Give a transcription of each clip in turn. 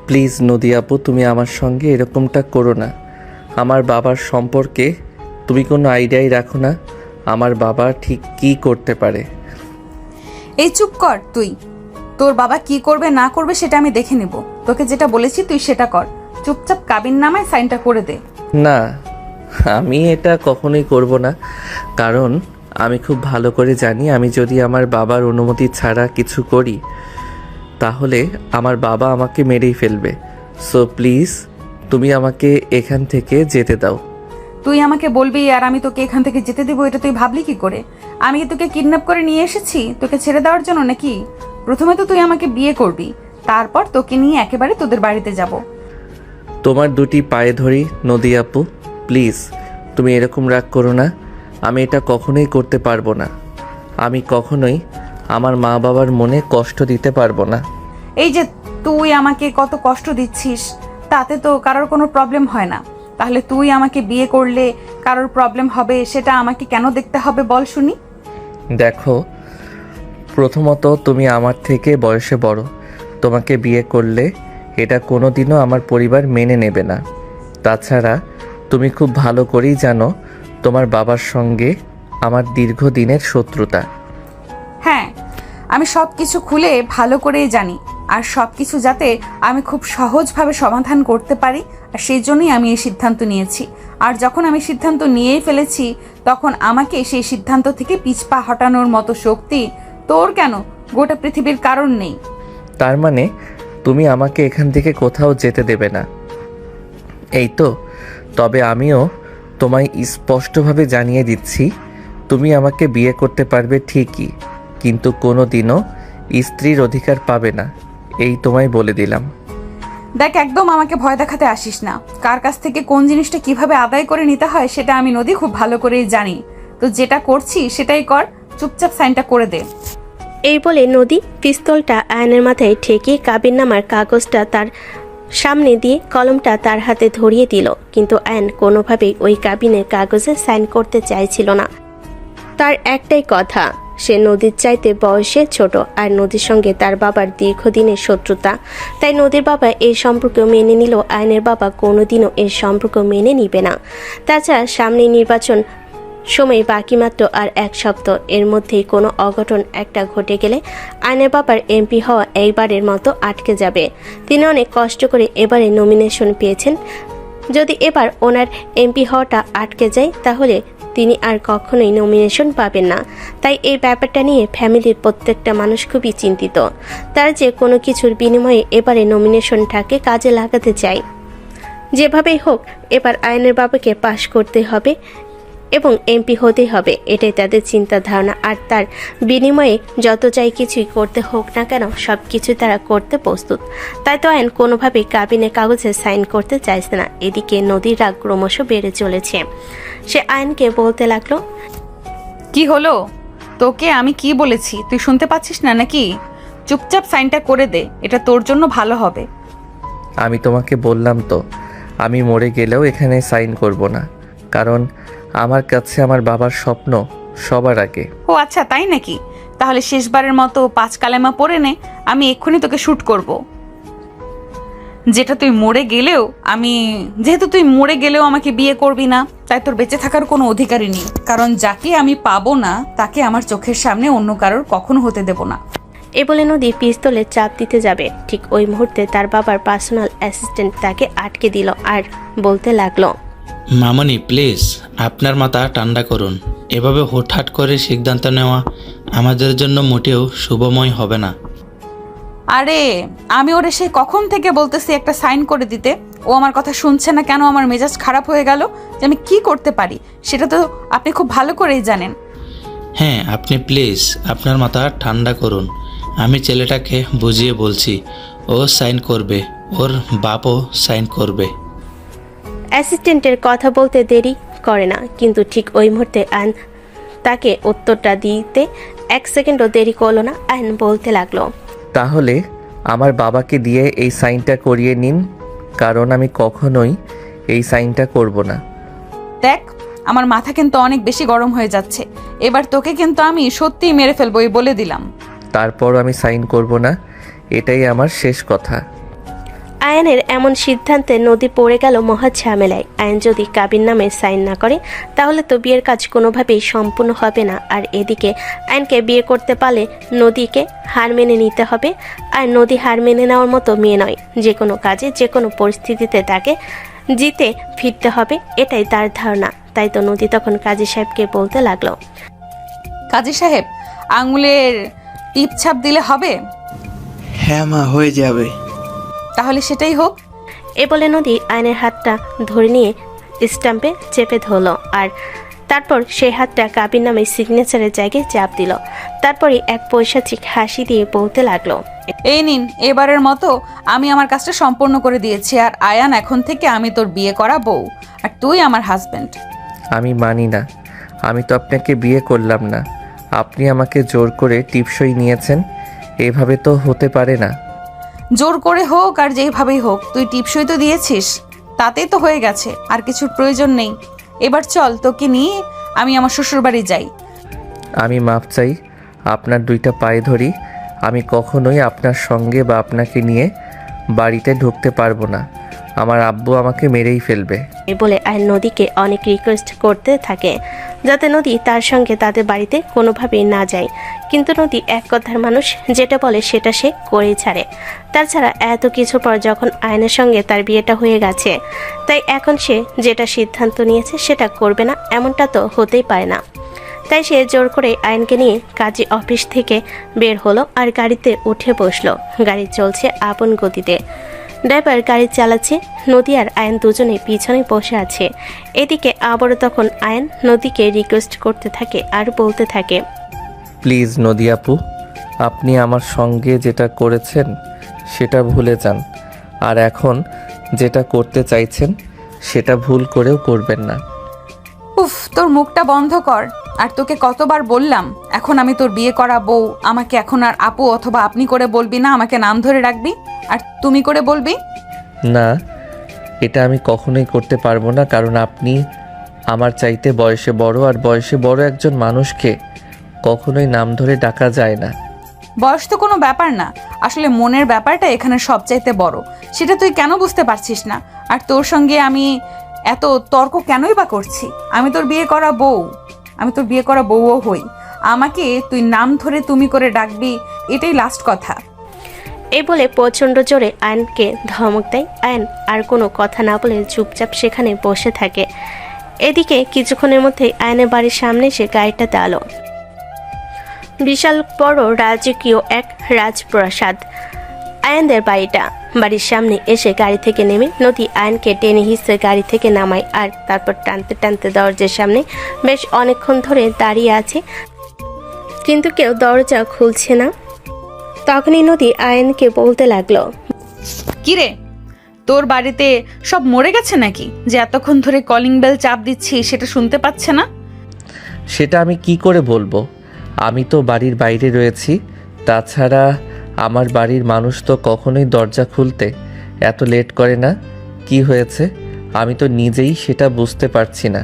Please নদী আপু, তুমি আমার সঙ্গে এরকমটা করো না। আমার বাবার সম্পর্কে তুমি কোনো আইডিয়াই রাখো না আমার বাবা ঠিক কী করতে পারে। এই চুপ কর তুই। তোর বাবা কি করবে না করবে সেটা আমি দেখে নেব। তোকে যেটা বলেছি তুই সেটা কর। চুপচাপ কাবিননামায় সাইনটা করে দে। না, আমি এটা কখনোই করব না, কারণ আমি খুব ভালো করে জানি আমি যদি আমার বাবার অনুমতি ছাড়া কিছু করি তাহলে আমার বাবা আমাকে মেরেই ফেলবে। সো প্লিজ তুমি আমাকে এখান থেকে যেতে দাও। তুই আমাকে বলবি আর আমি তোকে এখান থেকে যেতে দেবো, এটা তুই ভাবলি কি করে? আমি কি তোকে কিডন্যাপ করে নিয়ে এসেছি তোকে ছেড়ে দেওয়ার জন্য নাকি? প্রথমে তো তুই আমাকে বিয়ে করবি, তারপর তোকে নিয়ে একেবারে তোদের বাড়িতে যাব। তোমার দুটি পায়ে ধরি নদী আপু, প্লিজ তুমি এরকম রাগ করো না। আমি এটা কখনোই করতে পারবো না। আমি কখনোই আমার মা বাবার মনে কষ্ট দিতে পারবো না। এই যে তুই আমাকে কত কষ্ট দিচ্ছিস, তাতে তো কারোর কোনো প্রবলেম হয় না। তাহলে তুই আমাকে বিয়ে করলে কারোর প্রবলেম হবে, সেটা আমাকে কেন দেখতে হবে বল শুনি? দেখো, প্রথমত তুমি আমার থেকে বয়সে বড়। তোমাকে বিয়ে করলে এটা কোনো দিনও আমার পরিবার মেনে নেবে না। তাছাড়া তুমি খুব ভালো করেই জানো তোমার বাবার সঙ্গে আমার দীর্ঘদিনের শত্রুতা। হ্যাঁ, আমি সব কিছু খুলে ভালো করেই জানি, আর সব কিছু যাতে আমি খুব সহজভাবে সমাধান করতে পারি, আর সেই জন্যই আমি এই সিদ্ধান্ত নিয়েছি। আর যখন আমি সিদ্ধান্ত নিয়েই ফেলেছি তখন আমাকে সেই সিদ্ধান্ত থেকে পিছপা হটানোর মতো শক্তি তোর কেন গোটা পৃথিবীর কারণ নেই। তার মানে তুমি আমাকে এখান থেকে কোথাও যেতে দেবে না, এই তো? তবে আমিও তোমায় স্পষ্টভাবে জানিয়ে দিচ্ছি, তুমি আমাকে বিয়ে করতে পারবে ঠিকই, কিন্তু কোনো দিনও স্ত্রীর অধিকার পাবে না, এই তোমায় বলে দিলাম। দেখ, একদম আমাকে ভয় দেখাতে আসিস না। কার কাছ থেকে কোন জিনিসটা কিভাবে আদায় করে নিতে হয় সেটা আমি নদী খুব ভালো করেই জানি। তো যেটা করছি সেটাই কর, চুপচাপ সাইনটা করে দে। এই বলে নদী পিস্তলটা আয়নের মাথায় ঠেকিয়ে কাবিননামার কাগজটা তার সামনে দিয়ে কলমটা তার হাতে ধরিয়ে দিল, কিন্তু আয়ন কোনোভাবেই ওই কাবিনের কাগজে সাইন করতে চাইছিল না। তার একটাই কথা, সে নদীর চাইতে বয়সে ছোট, আর নদীর সঙ্গে তার বাবার দীর্ঘদিনের শত্রুতা। তাই নদীর বাবা এই সম্পর্ক মেনে নিল, আয়নের বাবা কোনোদিনও এই সম্পর্ক মেনে নিবে না। তাছাড়া সামনে নির্বাচন, সময় বাকি মাত্র আর 1 সপ্তাহ। এর মধ্যেই কোনো অঘটন একটা ঘটে গেলে আয়নের বাবার এমপি হওয়া এইবারের মতো আটকে যাবে। তিনি অনেক কষ্ট করে এবারে নমিনেশন পেয়েছেন। যদি এবার ওনার এমপি হওয়াটা আটকে যায় তাহলে তিনি আর কখনোই নমিনেশন পাবেন না। তাই এই ব্যাপারটা নিয়ে ফ্যামিলির প্রত্যেকটা মানুষ খুবই চিন্তিত। তারা যে কোনো কিছুর বিনিময়ে এবারে নমিনেশনটাকে কাজে লাগাতে চায়। যেভাবেই হোক এবার আয়নের বাবাকে পাশ করতে হবে এবং এমপি হতে হবে, এটাই তাদের চিন্তা ধারণা। আর তার বিনিময়ে যত চাই কিছুই করতে হোক না কেন সব কিছু তারা করতে প্রস্তুত। তাই তো আইন কোনোভাবেই কাবিনের কাগজে সাইন করতে চাইছে না। এদিকে নদীর রাগ ক্রমশ বেড়ে চলেছে। সে আইনকে বলতে লাগলো, কি হলো? তোকে আমি কি বলেছি তুই শুনতে পাচ্ছিস না নাকি? চুপচাপ সাইনটা করে দে, এটা তোর জন্য ভালো হবে। আমি তোমাকে বললাম তো, আমি মরে গেলেও এখানে সাইন করব না, কারণ আমার কাছে আমার বাবার স্বপ্ন সবার আগে। ও আচ্ছা, তাই নাকি? তাহলে শেষবারের মতো 5 কালেমা পড়ে নে, আমি এক্ষুনি তোকে শুট করব। যেহেতু তুই মরে গেলেও আমাকে বিয়ে করবি না, তাই তোর বেঁচে থাকার কোনো অধিকারই নেই। কারণ যাকে আমি পাবো না তাকে আমার চোখের সামনে অন্য কারোর কখনো হতে দেব না। এ বলে নদী পিস্তলে চাপ দিতে যাবে, ঠিক ওই মুহূর্তে তার বাবার পার্সোনাল অ্যাসিস্ট্যান্ট তাকে আটকে দিল আর বলতে লাগলো, মামনি প্লিজ আপনার মাথা ঠান্ডা করুন। এভাবে হুটহাট করে সিদ্ধান্ত নেওয়া আমাদের জন্য মোটেও শুভময় হবে না। আরে আমি ওরে সেই কখন থেকে বলতেছি একটা সাইন করে দিতে, ও আমার কথা শুনছে না কেন? আমার মেজাজ খারাপ হয়ে গেল যে আমি কি করতে পারি সেটা তো আপনি খুব ভালো করেই জানেন। হ্যাঁ, আপনি প্লিজ আপনার মাথা ঠান্ডা করুন। আমি ছেলেটাকে বুঝিয়ে বলছি, ও সাইন করবে, ওর বাপও সাইন করবে। অ্যাসিস্ট্যান্টের কথা বলতে দেরি করে না, কিন্তু ঠিক ওই মুহূর্তে আইন তাকে উত্তরটা দিতে 1 সেকেন্ডও দেরি করলো না। আইন বলতে লাগলো, তাহলে আমার বাবাকে দিয়ে এই সাইনটা করিয়ে নিন, কারণ আমি কখনোই এই সাইনটা করব না। দেখ, আমার মাথা কিন্তু অনেক বেশি গরম হয়ে যাচ্ছে। এবার তোকে কিন্তু আমি সত্যিই মেরে ফেলবো, এই বলে দিলাম। তারপর আমি সাইন করব না, এটাই আমার শেষ কথা। আয়ানের এমন সিদ্ধান্তে নদী পড়ে গেল মহা ঝামেলায়। আয়ান যদি কাবিন নামে সাইন না করে তাহলে তো বিয়ের কাজ কোনোভাবেই সম্পূর্ণ হবে না। আর এদিকে আয়ানকে বিয়ে করতে পারলে নদীকে হার মেনে নিতে হবে। আর নদী হার মেনে নেওয়ার মতো মেয়ে নয়, যে কোনো কাজে যে কোনো পরিস্থিতিতে তাকে জিতে ফিরতে হবে, এটাই তার ধারণা। তাই তো নদী তখন কাজী সাহেবকে বলতে লাগলো, কাজী সাহেব, আঙুলের টিপছাপ দিলে হবে? হ্যাঁ মা, হয়ে যাবে। তাহলে সেটাই হোক। এ বলে নদী আয়নের হাতটা ধরে নিয়ে স্ট্যাম্পে চেপে ধরলো আর তারপর সেই হাতটা কাবিন নামে সিগনেচারের জায়গায় চাপ দিল। তারপরে এক পৈশাচিক হাসি দিয়ে বলতে লাগলো, এই নিন, এবারের মতো আমি আমার কাজটা সম্পূর্ণ করে দিয়েছি। আর আয়ান, এখন থেকে আমি তোর বিয়ে করা বউ আর তুই আমার হাজবেন্ড। আমি মানি না। আমি তো আপনাকে বিয়ে করলাম না, আপনি আমাকে জোর করে টিপসই নিয়েছেন। এভাবে তো হতে পারে না। জোর করে হোক আর যেভাবেই হোক, তুই টিপসই তো দিয়েছিস, তাতেই তো হয়ে গেছে, আর কিছুর প্রয়োজন নেই। এবার চল, তোকে নিয়ে আমি আমার শ্বশুরবাড়ি যাই। আমি মাপ চাই, আপনার দুইটা পায়ে ধরি। আমি কখনোই আপনার সঙ্গে বা আপনাকে নিয়ে বাড়িতে ঢুকতে পারবো না। আমার আব্বু আমাকে মেরেই ফেলবে। এই বলে আয়ন নদীকে অনেক রিকোয়েস্ট করতে থাকে যাতে নদী তার সঙ্গে তাদের বাড়িতে কোনোভাবেই না যায়। কিন্তু নদী এক কথার মানুষ, যেটা বলে সেটা সে করেই ছাড়ে। তাছাড়া এত কিছুর পর যখন আয়নের সঙ্গে তার বিয়েটা হয়ে গেছে, তাই এখন সে যেটা সিদ্ধান্ত নিয়েছে সেটা করবে না, এমনটা তো হতেই পারে না। তাই সে জোর করে আয়নকে নিয়ে কাজী অফিস থেকে বের হলো আর গাড়িতে উঠে বসলো। গাড়ি চলছে আপন গতিতে, ড্রাইভার গাড়ি চালাচ্ছে, নদী আর আয়ন দুজনে পিছনে বসে আছে। এদিকে আবারও তখন আয়ন নদীকে রিকোয়েস্ট করতে থাকে আর বলতে থাকে, প্লিজ নদী আপু, আপনি আমার সঙ্গে যেটা করেছেন সেটা ভুলে যান। আর এখন যেটা করতে চাইছেন সেটা ভুল করেও করবেন না। উফ, তোর মুখটা বন্ধ কর। আর তোকে কতবার বললাম, এখন আমি তোর বিয়ে করা বউ, আমাকে এখন আর আপু অথবা আপনি করে বলবি না, আমাকে নাম ধরে রাখবি আর তুমি করে বলবি। না, এটা আমি কখনোই করতে পারবো না, কারণ আপনি আমার চাইতে বয়সে বড়, আর বয়সে বড় একজন মানুষকে কখনোই নাম ধরে ডাকা যায় না। বয়স তো কোনো ব্যাপার না, আসলে মনের ব্যাপারটা এখানে সবচাইতে বড়। সেটা তুই কেন বুঝতে পারছিস না? আর তোর সঙ্গে আমি এত তর্ক কেনই বা করছি? আমি তোর বিয়ে করা বউ, আমি তোর বিয়ে করা বউও হই। আমাকে তুই নাম ধরে তুমি করে ডাকবি, এটাই লাস্ট কথা। এই বলে প্রচণ্ড জোরে আয়নকে ধমক দেয়। আয়ন আর কোনো কথা না বলে চুপচাপ সেখানে বসে থাকে। এদিকে কিছুক্ষণের মধ্যেই আয়নের বাড়ির সামনে এসে গাড়িটা দাঁড়ালো। বিশাল বড় রাজকীয় এক রাজপ্রাসাদ আয়নদের বাড়িটা। বাড়ির সামনে এসে গাড়ি থেকে নেমে নদী আয়নকে টেনে হিসেবে গাড়ি থেকে নামায় আর তারপর টানতে টানতে দরজার সামনে বেশ অনেকক্ষণ ধরে দাঁড়িয়ে আছে, কিন্তু কেউ দরজা খুলছে না। তখনই নদী আয়নকে বলতে লাগলো, কিরে, তোর বাড়িতে সব মরে গেছে নাকি যে এতক্ষণ ধরে কলিং বেল চাপ দিচ্ছি সেটা শুনতে পাচ্ছে না? সেটা আমি কি করে বলবো? আমি তো বাড়ির বাইরে রয়েছি। তাছাড়া আমার বাড়ির মানুষ তো কখনোই দরজা খুলতে এত লেট করে না। কি হয়েছে আমি তো নিজেই সেটা বুঝতে পারছি না।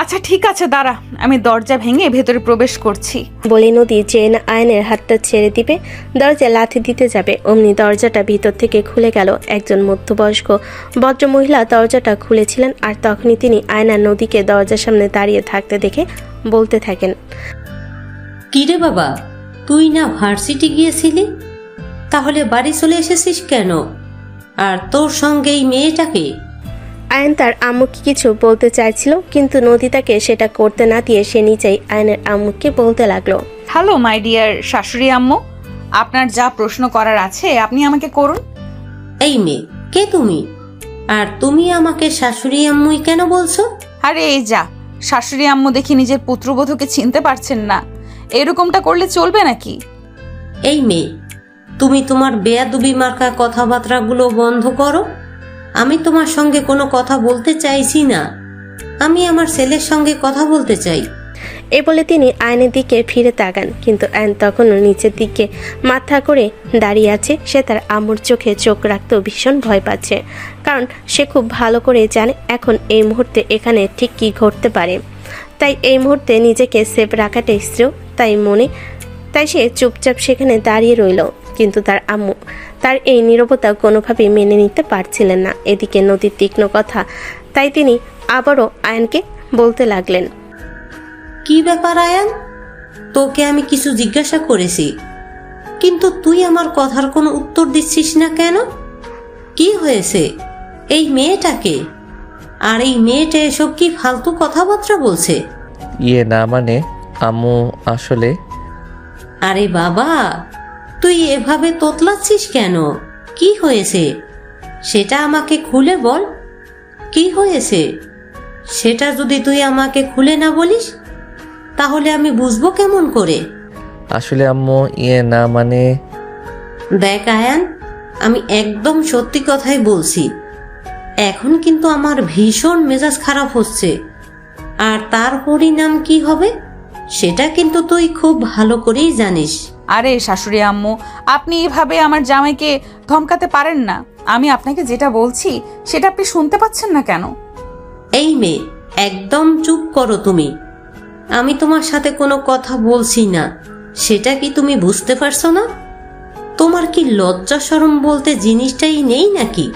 আচ্ছা ঠিক আছে, দাঁড়া, আমি দরজা ভেঙে ভেতরে প্রবেশ করছি। বলে নদী যে না আয়নের হাতটা ছেড়ে দিবে, দরজা লাথি দিতে যাবে, অমনি দরজাটা ভিতর থেকে খুলে গেল। একজন মধ্যবয়স্ক ভদ্রমহিলা দরজাটা খুলেছিলেন আর তখনই তিনি আয়না নদীকে দরজার সামনে দাঁড়িয়ে থাকতে দেখে বলতে থাকেন, কিরে বাবা, তুই না ভার্সিটি গিয়েছিলি? তাহলে বাড়ি চলে এসেছিস কেন? আর তোর সঙ্গে এই মেয়েটাকে? আয়ন তার আম্মুকে কিছু বলতে চাইছিল, কিন্তু নদী তাকে সেটা করতে না দিয়ে সে নিজেই আয়নের আম্মুকে বলতে লাগলো, হ্যালো মাই ডিয়ার শাশুড়ি আম্মু, আপনার যা প্রশ্ন করার আছে আপনি আমাকে করুন। এই মেয়ে, কে তুমি? আর তুমি আমাকে শাশুড়ি আম্মুই কেন বলছো? আরে এই যা, শাশুড়ি আম্মু দেখি নিজের পুত্রবধূকে চিনতে পারছেন না, এরকমটা করলে চলবে নাকি? এই মেয়ে, তুমি তোমার বেয়াদবি মার্কা কথাবার্তাগুলো বন্ধ করো। আমি তোমার সঙ্গে কোনো কথা বলতে চাইছি না, আমি আমার ছেলের সঙ্গে কথা বলতে চাই। এই বলে তিনি আয়নের দিকে ফিরে তাকান, কিন্তু আয়ন তখনও নিচের দিকে মাথা করে দাঁড়িয়ে আছে। সে তার আম্মুর চোখে চোখ রাখতেও ভীষণ ভয় পাচ্ছে, কারণ সে খুব ভালো করে জানে এখন এই মুহূর্তে এখানে ঠিক কী ঘটতে পারে। তাই এই মুহূর্তে নিজেকে সেফ রাখাটাই শ্রেয়। তাই সে চুপচাপ সেখানে দাঁড়িয়ে রইল। কিন্তু তার আম্মু তার এই নীরবতা কোনোভাবেই মেনে নিতে পারছিলেন না। এদিকে নদীর তীক্ষ্ণ কথা, তাই তিনি আবারও আয়ানকে বলতে লাগলেন। কি ব্যাপার আয়ান, তোকে আমি কিছু জিজ্ঞাসা করেছি, কিন্তু তুই আমার কথার কোনো উত্তর দিচ্ছিস না কেন? কি হয়েছে? এই মেয়েটাকে, আর এই মেয়েটা এসব কি ফালতু কথাবার্তা বলছে? না মানে আম্মু আসলে আরে বাবা, তুই এভাবে তোতলাচ্ছিস কেন? কি হয়েছে সেটা আমাকে খুলে বল। কি হয়েছে সেটা যদি তুই আমাকে খুলে না বলিস, তাহলে আমি বুঝবো কেমন করে? আসলে আম্মু না মানে দেখ আয়ান, আমি একদম সত্যি কথাই বলছি। এখন কিন্তু আমার ভীষণ মেজাজ খারাপ হচ্ছে, আর তার পরিণাম কি হবে সেটা কিন্তু তুই খুব ভালো করেই জানিস। আরে শাশুড়ি আম্মু, আপনি এভাবে আমার জামাইকে ধমকাতে পারেন না। আমি আপনাকে যেটা বলছি সেটা আপনি শুনতে পাচ্ছেন না কেন? এই মেয়ে, একদম চুপ করো তুমি। আমি তোমার সাথে কোনো কথা বলছি না, সেটা কি তুমি বুঝতে পারছো না? তোমার কি লজ্জা শরম বলতে জিনিসটাই নেই নাকি?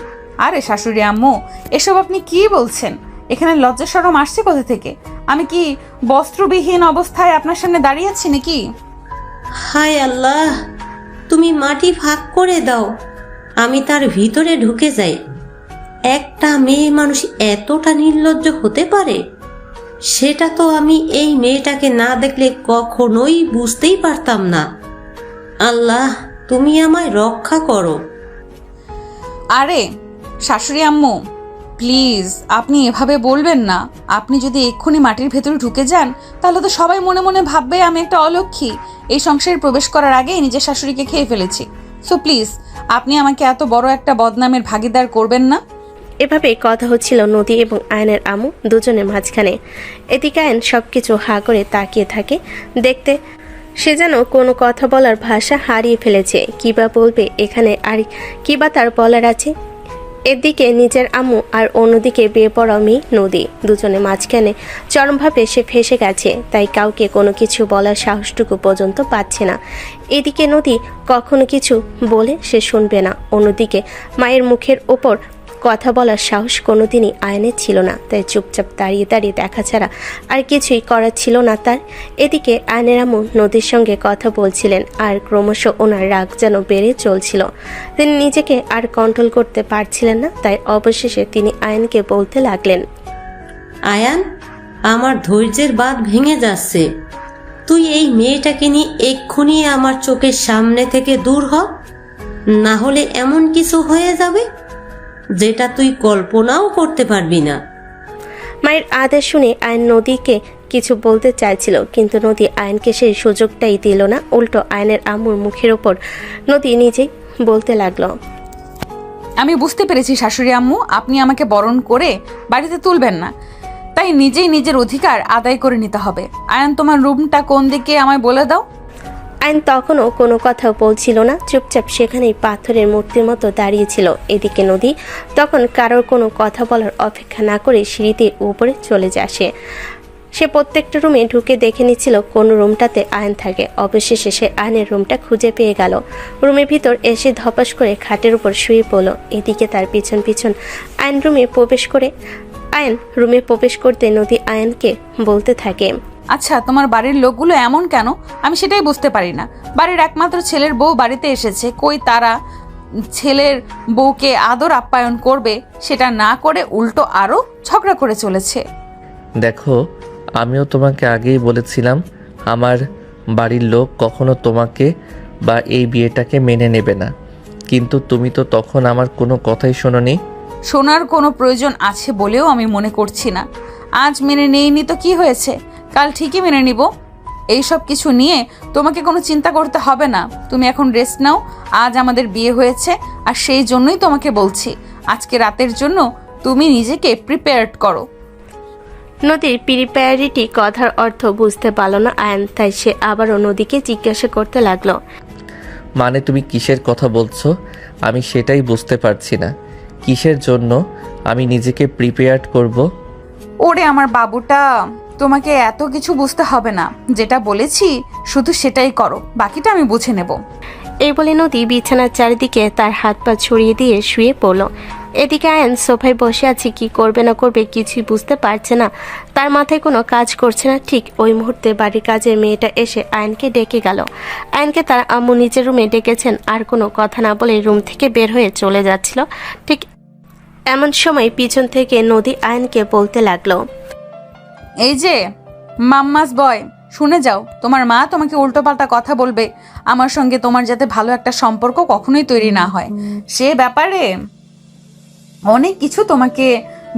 আরে শাশুড়ি আম্মু, এসব আপনি কি বলছেন? এখানে লজ্জা শরম আসছে কোথা থেকে? আমি কি বস্ত্রবিহীন অবস্থায় আপনার সামনে দাঁড়িয়ে আছি নাকি? হায় আল্লাহ, তুমি মাটি ফাঁক করে দাও, আমি তার ভিতরে ঢুকে যাই। একটা মেয়ে মানুষ এতটা নির্লজ্জ হতে পারে, সেটা তো আমি এই মেয়েটাকে না দেখলে কখনোই বুঝতেই পারতাম না। আল্লাহ, তুমি আমায় রক্ষা করো। আরে শাশুড়ি আম্মু, প্লিজ আপনি এভাবে বলবেন না। আপনি যদি এক্ষুনি মাটির ভেতরে ঢুকে যান, তাহলে তো সবাই মনে মনে ভাববে আমি একটা অলক্ষী, এই সংসারে প্রবেশ করার আগেই নিজের শাশুড়িকে খেয়ে ফেলেছি। সো প্লিজ আপনি আমাকে এত বড় একটা বদনামের ভাগিদার করবেন না। এভাবে কথা হচ্ছিল নদী এবং আয়নের আম্মু দুজনের মাঝখানে। এদিকে আয়ন সবকিছু হা করে তাকিয়ে থাকে। দেখতে সে যেন কোনো কথা বলার ভাষা হারিয়ে ফেলেছে। কিবা বলবে এখানে, আর কিবা তার বলার আছে। এদিকে নিজের আম্মু আর অন্যদিকে বিয়ে পড়া মেয়ে নদী, দুজনে মাঝখানে চরমভাবে সে ফেসে গেছে। তাই কাউকে কোনো কিছু বলার সাহসটুকু পর্যন্ত পাচ্ছে না। এদিকে নদী কখনো কিছু বলে সে শুনবে না। অন্যদিকে মায়ের মুখের ওপর কথা বলার সাহস কোনোদিনই আয়নের ছিল না, তাই চুপচাপ দাঁড়িয়ে দাঁড়িয়ে দেখা ছাড়া আর কিছুই করার ছিল না তার। এদিকে আয়নের আম্মু নদীর সঙ্গে কথা বলছিলেন, আর ক্রমশ ওনার রাগ যেন বেড়ে চলছিল। তিনি নিজেকে আর কন্ট্রোল করতে পারছিলেন না, তাই অবশেষে তিনি আয়নকে বলতে লাগলেন। আয়ান, আমার ধৈর্যের বাঁধ ভেঙে যাচ্ছে। তুই এই মেয়েটাকে নিয়ে এক্ষুনি আমার চোখের সামনে থেকে দূর হ, না হলে এমন কিছু হয়ে যাবে যেটা তুই কল্পনাও করতে পারবি না। মায়ের আদেশ শুনে আয়ন নদীকে কিছু বলতে চাইছিল, কিন্তু নদী আয়নকে সেই সুযোগটাই দিল না। উল্টো আয়নের আম্মুর মুখের ওপর নদী নিজেই বলতে লাগলো। আমি বুঝতে পেরেছি শাশুড়ি আম্মু, আপনি আমাকে বরণ করে বাড়িতে তুলবেন না, তাই নিজেই নিজের অধিকার আদায় করে নিতে হবে। আয়ান, তোমার রুমটা কোন দিকে আমায় বলে দাও। আয়ন তখনও কোনো কথা বলছিল না, চুপচাপ সেখানেই পাথরের মূর্তির মতো দাঁড়িয়েছিল। এদিকে নদী তখন কারোর কোনো কথা বলার অপেক্ষা না করে সিঁড়িতে উপরে চলে আসে। সে প্রত্যেকটা রুমে ঢুকে দেখে নিচ্ছিল কোন রুমটাতে আয়ন থাকে। অবশেষে সে আয়নের রুমটা খুঁজে পেয়ে গেল। রুমের ভিতর এসে ধপাস করে খাটের উপর শুয়ে পড়ল। এদিকে তার পিছন পিছন আয়ন রুমে প্রবেশ করতে নদী আয়নকে বলতে থাকে। আচ্ছা, তোমার বাড়ির লোকগুলো এমন কেন আমি সেটাই বুঝতে পারি না। বাড়ির একমাত্র ছেলের বউ বাড়িতে এসেছে, কই তারা ছেলের বউকে আদর আপ্যায়ন করবে সেটা না করে উল্টো আরো ঝগড়া করে চলেছে। দেখো, আমিও তোমাকে আগেই বলেছিলাম আমার বাড়ির লোক কখনো তোমাকে বা এই বিয়েটাকে মেনে নেবে না, কিন্তু তুমি তো তখন আমার কোনো কথাই শোনোনি। শোনার কোনো প্রয়োজন আছে বলেও আমি মনে করছি না। আজ মেনে নেইনি তো কি হয়েছে, কাল ঠিকই মেনে নিব। এইসব কিছু নিয়ে তোমাকে কোনো চিন্তা করতে হবে না। তুমি এখন রেস্ট নাও। আজ আমাদের বিয়ে হয়েছে, আর সেই জন্যই তোমাকে বলছি আজকে রাতের জন্য তুমি নিজেকে প্রিপেয়ার্ড করো। নদীর প্রিপেয়ারিটি কথার অর্থ বুঝতে পারল না আয়ন, তাই সে আবারও নদীকে জিজ্ঞাসা করতে লাগলো। মানে তুমি কিসের কথা বলছো? আমি সেটাই বুঝতে পারছি না। কিসের জন্য আমি নিজেকে প্রিপেয়ার্ড করব? ওরে আমার বাবুটা, তোমাকে এত কিছু বুঝতে হবে না। যেটা বলেছি শুধু সেটাই করো, বাকিটা আমি বুঝে নেব। এই বলে নদী বিছানার চারিদিকে তার হাত পা ছড়িয়ে দিয়ে শুয়ে পড়ল। এদিকে আয়ন সোফায় বসে আছে, কি করবে না করবে কিছুই বুঝতে পারছে না, তার মাথায় কোনো কাজ করছে না। ঠিক ওই মুহূর্তে বাড়ির কাজের মেয়েটা এসে আয়নকে ডেকে গেল। আয়নকে তার আম্মু নিজের রুমে ডেকেছেন, আর কোনো কথা না বলে রুম থেকে বের হয়ে চলে যাচ্ছিল। ঠিক এমন সময় পিছন থেকে নদী আয়নকে বলতে লাগলো, এই যে মাম্মাস বয়, শুনে যাও, তোমার মা তোমাকে উল্টোপাল্টা কথা বলবে। আমার সঙ্গে তোমার যাতে ভালো একটা সম্পর্ক কখনোই তৈরি না হয়, সে ব্যাপারে অনেক কিছু তোমাকে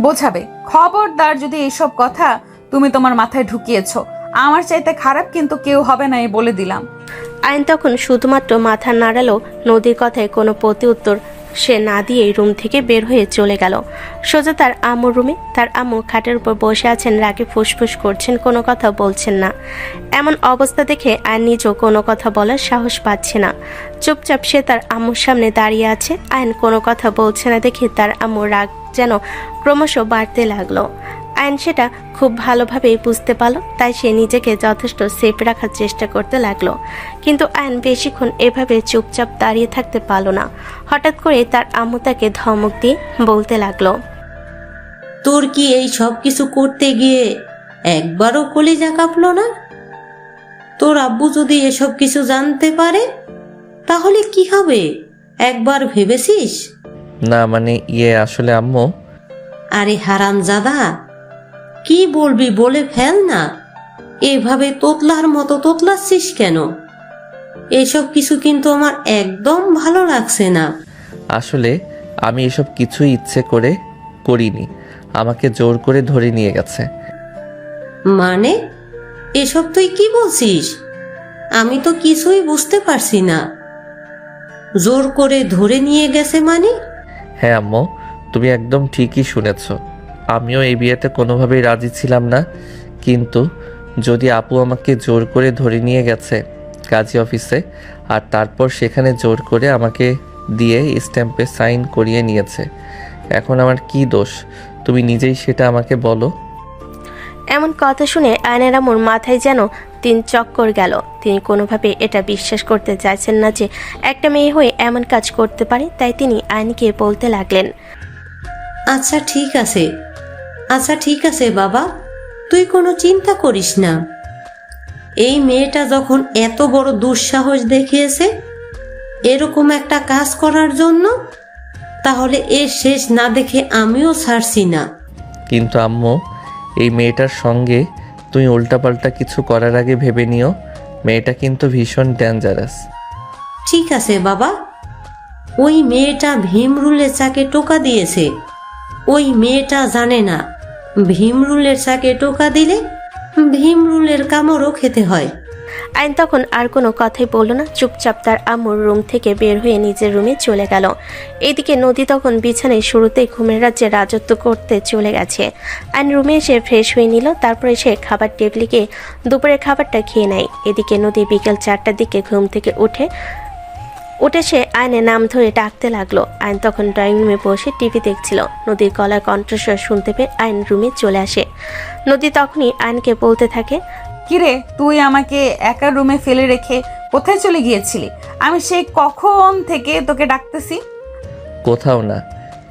বোঝাবে। খবরদার যদি এইসব কথা তুমি তোমার মাথায় ঢুকিয়েছো, আমার চাইতে খারাপ কিন্তু কেউ হবে না, এই বলে দিলাম। আয়ন তখন শুধুমাত্র মাথা নাড়ালো। নদীর কথায় কোনো প্রতি উত্তর সে না দিয়ে রুম থেকে বের হয়ে চলে গেল সোজা তার আম্মুর রুমে। তার আম্মু খাটের উপর বসে আছেন, রাগে ফুসফুস করছেন, কোনো কথা বলছেন না। এমন অবস্থা দেখে আয়ন নিজেও কোনো কথা বলার সাহস পাচ্ছে না। চুপচাপ সে তার আম্মুর সামনে দাঁড়িয়ে আছে। আয়ন কোনো কথা বলছে না দেখে তার আম্মুর রাগ যেন ক্রমশ বাড়তে লাগলো। আয়ন সেটা খুব ভালোভাবেই বুঝতে পারল, তাই সে নিজেকে যথেষ্ট সেফ রাখার চেষ্টা করতে লাগলো। কিন্তু আয়ন বেশিক্ষণ এভাবে চুপচাপ দাঁড়িয়ে থাকতে পারল না। হঠাৎ করে তার আম্মু তাকে ধমক দিয়ে বলতে লাগলো, তোর কি এই সব কিছু করতে গিয়ে একবারও কলিজা কাঁপলো না? তোর আব্বু যদি এসব কিছু জানতে পারে তাহলে কি হবে, একবার ভেবেছিস? না মানে আসলে আম্মু, আরে হারামজাদা, কি বলবি বলে ফেল না, এভাবে তোতলার মতো তোতলাচ্ছিস কেন? এসব কিছু কিন্তু আমার একদম ভালো লাগছে না। আসলে আমি এসব কিছুই ইচ্ছে করে করিনি, আমাকে জোর করে ধরে নিয়ে গেছে। মানে এসব তুই কি বলছিস? আমি তো কিছুই বুঝতে পারছি না। জোর করে ধরে নিয়ে গেছে মানে? হ্যাঁ আম্মু, তুমি একদম ঠিকই শুনেছ। আমিও এই বিয়েতে কোনোভাবেই রাজি ছিলাম না, কিন্তু যদি আপু আমাকে জোর করে ধরে নিয়ে গেছে কাজী অফিসে, আর তারপর সেখানে জোর করে আমাকে দিয়ে স্ট্যাম্পে সাইন করিয়ে নিয়েছে, এখন আমার কি দোষ? তুমি নিজেই সেটা আমাকে বলো। এমন কথা শুনে আয়নের আম্মুর মাথায় যেন 3 চক্কর গেল। তিনি কোনোভাবে এটা বিশ্বাস করতে চাইছেন না যে একটা মেয়ে হয়ে এমন কাজ করতে পারে, তাই তিনি আয়নকে বলতে লাগলেন, আচ্ছা ঠিক আছে বাবা, তুই কোনো চিন্তা করিস না। এই মেয়েটা যখন এত বড় দুঃসাহস দেখিয়েছে এরকম একটা কাজ করার জন্য, তাহলে এর শেষ না দেখে আমিও ছাড়ছি না। কিন্তু আম্মু, এই মেয়েটার সঙ্গে তুমি উল্টাপাল্টা কিছু করার আগে ভেবে নিও, মেয়েটা কিন্তু ভীষণ ডেঞ্জারাস। ঠিক আছে বাবা, ওই মেয়েটা ভীমরুলের চাকে টোকা দিয়েছে। ওই মেয়েটা জানে না ভীমরুলের চাকে টোকা দিলে ভীমরুলের কামড়ও খেতে হয়। আইন তখন আর কোনো কথাই বলল না, চুপচাপ তার আম্মুর রুম থেকে বের হয়ে নিজের রুমে চলে গেল। এদিকে নদী তখন বিছানায় শুরুতেই ঘুমের রাজ্যে রাজত্ব করতে চলে গেছে। আইন রুমে এসে ফ্রেশ হয়ে নিল, তারপরে সে খাবার টেবিলে গিয়ে দুপুরের খাবারটা খেয়ে নেয়। এদিকে নদী বিকেল 4টার দিকে ঘুম থেকে উঠে সে আয়নের নাম ধরে ডাকতে লাগলো। আয়ন তখন ড্রয়িং রুমে বসে টিভি দেখছিল। নদীর গলার কণ্ঠস্বর শুনতে পেয়ে আয়ন রুমে চলে আসে। নদী তখনই আয়নকে বলতে থাকে, কিরে, তুই আমাকে একা রুমে ফেলে রেখে কোথায় চলে গিয়েছিলি? আমি সেই কখন থেকে তোকে ডাকতেছি। কোথাও না,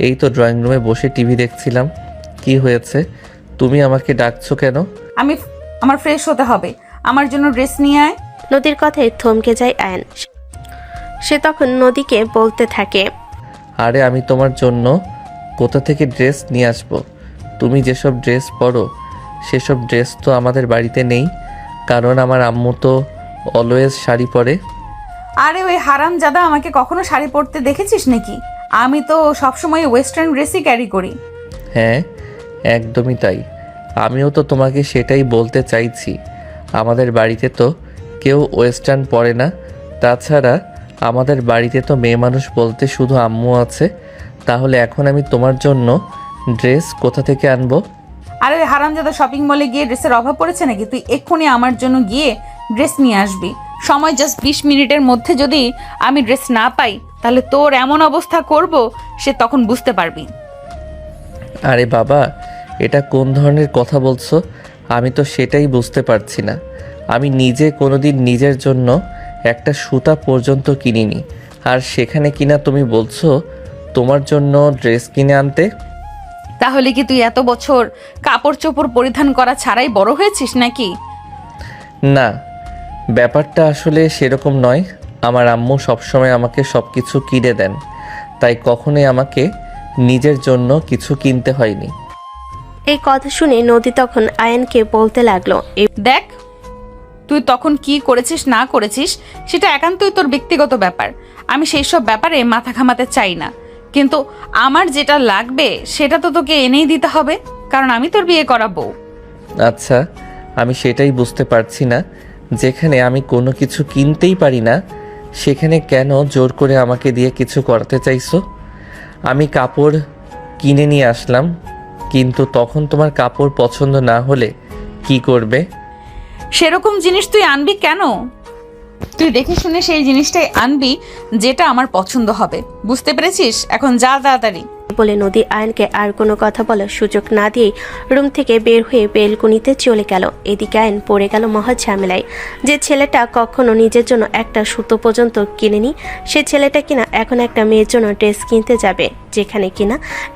এই তো ড্রয়িং রুমে বসে টিভি দেখছিলাম। কি হয়েছে, তুমি আমাকে ডাকছো কেন? আমার ফ্রেশ হতে হবে, আমার জন্য ড্রেস নিয়ে আয়। নদীর কথায় থমকে যায় আয়ন। সে তখন নদীকে বলতে থাকে, আরে আমি তোমার জন্য কোথা থেকে ড্রেস নিয়ে আসবো? তুমি যেসব ড্রেস পরো সেসব ড্রেস তো আমাদের বাড়িতে নেই, কারণ আমার আম্মু তো অলওয়েজ শাড়ি পরে। আরে ওই হারামজাদা আমাকে কখনো শাড়ি পরতে দেখেছিস নাকি? আমি তো সবসময় ওয়েস্টার্ন ড্রেসই ক্যারি করি। হ্যাঁ, একদমই তাই। আমিও তো তোমাকে সেটাই বলতে চাইছি। আমাদের বাড়িতে তো কেউ ওয়েস্টার্ন পরে না, তাছাড়া আমাদের বাড়িতে তো মেয়ে মানুষ বলতে শুধু আম্মু আছে। তাহলে এখন আমি তোমার জন্য ড্রেস কোথা থেকে আনবো? আরে ওই হারামজাদা শপিং মলে গিয়ে ড্রেসের অভাব পড়েছে নাকি? তুই এক্ষুনি আমার জন্য গিয়ে ড্রেস নিয়ে আসবি। সময় জাস্ট 20 মিনিটের মধ্যে যদি আমি ড্রেস না পাই তাহলে তোর এমন অবস্থা করব সে তখন বুঝতে পারবি। আরে বাবা, এটা কোন ধরনের কথা বলছো? আমি তো সেটাই বুঝতে পারছি না। আমি নিজে কোনোদিন নিজের জন্য একটা সুতা পর্যন্ত কিনিনি, আর সেখানে কিনা তুমি বলছো তোমার জন্য ড্রেস কিনে আনতে। তাহলে কি তুই এত বছর কাপড় চোপড় পরিধান করা ছাড়াই বড় হয়েছিস নাকি? না, ব্যাপারটা আসলে সেরকম নয়। আমার আম্মু সবসময় আমাকে সব কিছু কিনে দেন, তাই কখনোই আমাকে নিজের জন্য কিছু কিনতে হয়নি। এই কথা শুনে নদী তখন আয়ানকে বলতে লাগলো, দেখ, তুই তখন কি করেছিস না করেছিস সেটা একান্তই তোর ব্যক্তিগত ব্যাপার। আমি সেই সব ব্যাপারে মাথা ঘামাতে চাই না, কিন্তু আমার যেটা লাগবে সেটা তো তোকে এনেই দিতে হবে, কারণ আমি তোর বিয়ে করাবো। আচ্ছা, আমি সেটাই বুঝতে পারছি না, যেখানে আমি কোনো কিছু কিনতেই পারি না সেখানে কেন জোর করে আমাকে দিয়ে কিছু করাতে চাইছো? আমি কাপড় কিনে নিয়ে আসলাম, কিন্তু তখন তোমার কাপড় পছন্দ না হলে কি করবে? সেরকম জিনিস তুই আনবি কেন? তুই দেখে শুনে সেই জিনিসটাই আনবি যেটা আমার পছন্দ হবে, বুঝতে পেরেছিস? এখন যা তাড়াতাড়ি। বলে নদী আয়নকে আর কোনো কথা বলার সুযোগ না দিয়েই রুম থেকে বের হয়ে বেলকুনিতে চলে গেল। এদিকে আয়ন পড়ে গেল মহা ঝামেলায়। যে ছেলেটা কখনো নিজের জন্য একটা সুতো পর্যন্ত কিনেনি, সে ছেলেটা কিনা এখন একটা মেয়ের জন্য ড্রেস কিনতে যাবে, যেখানে কিনা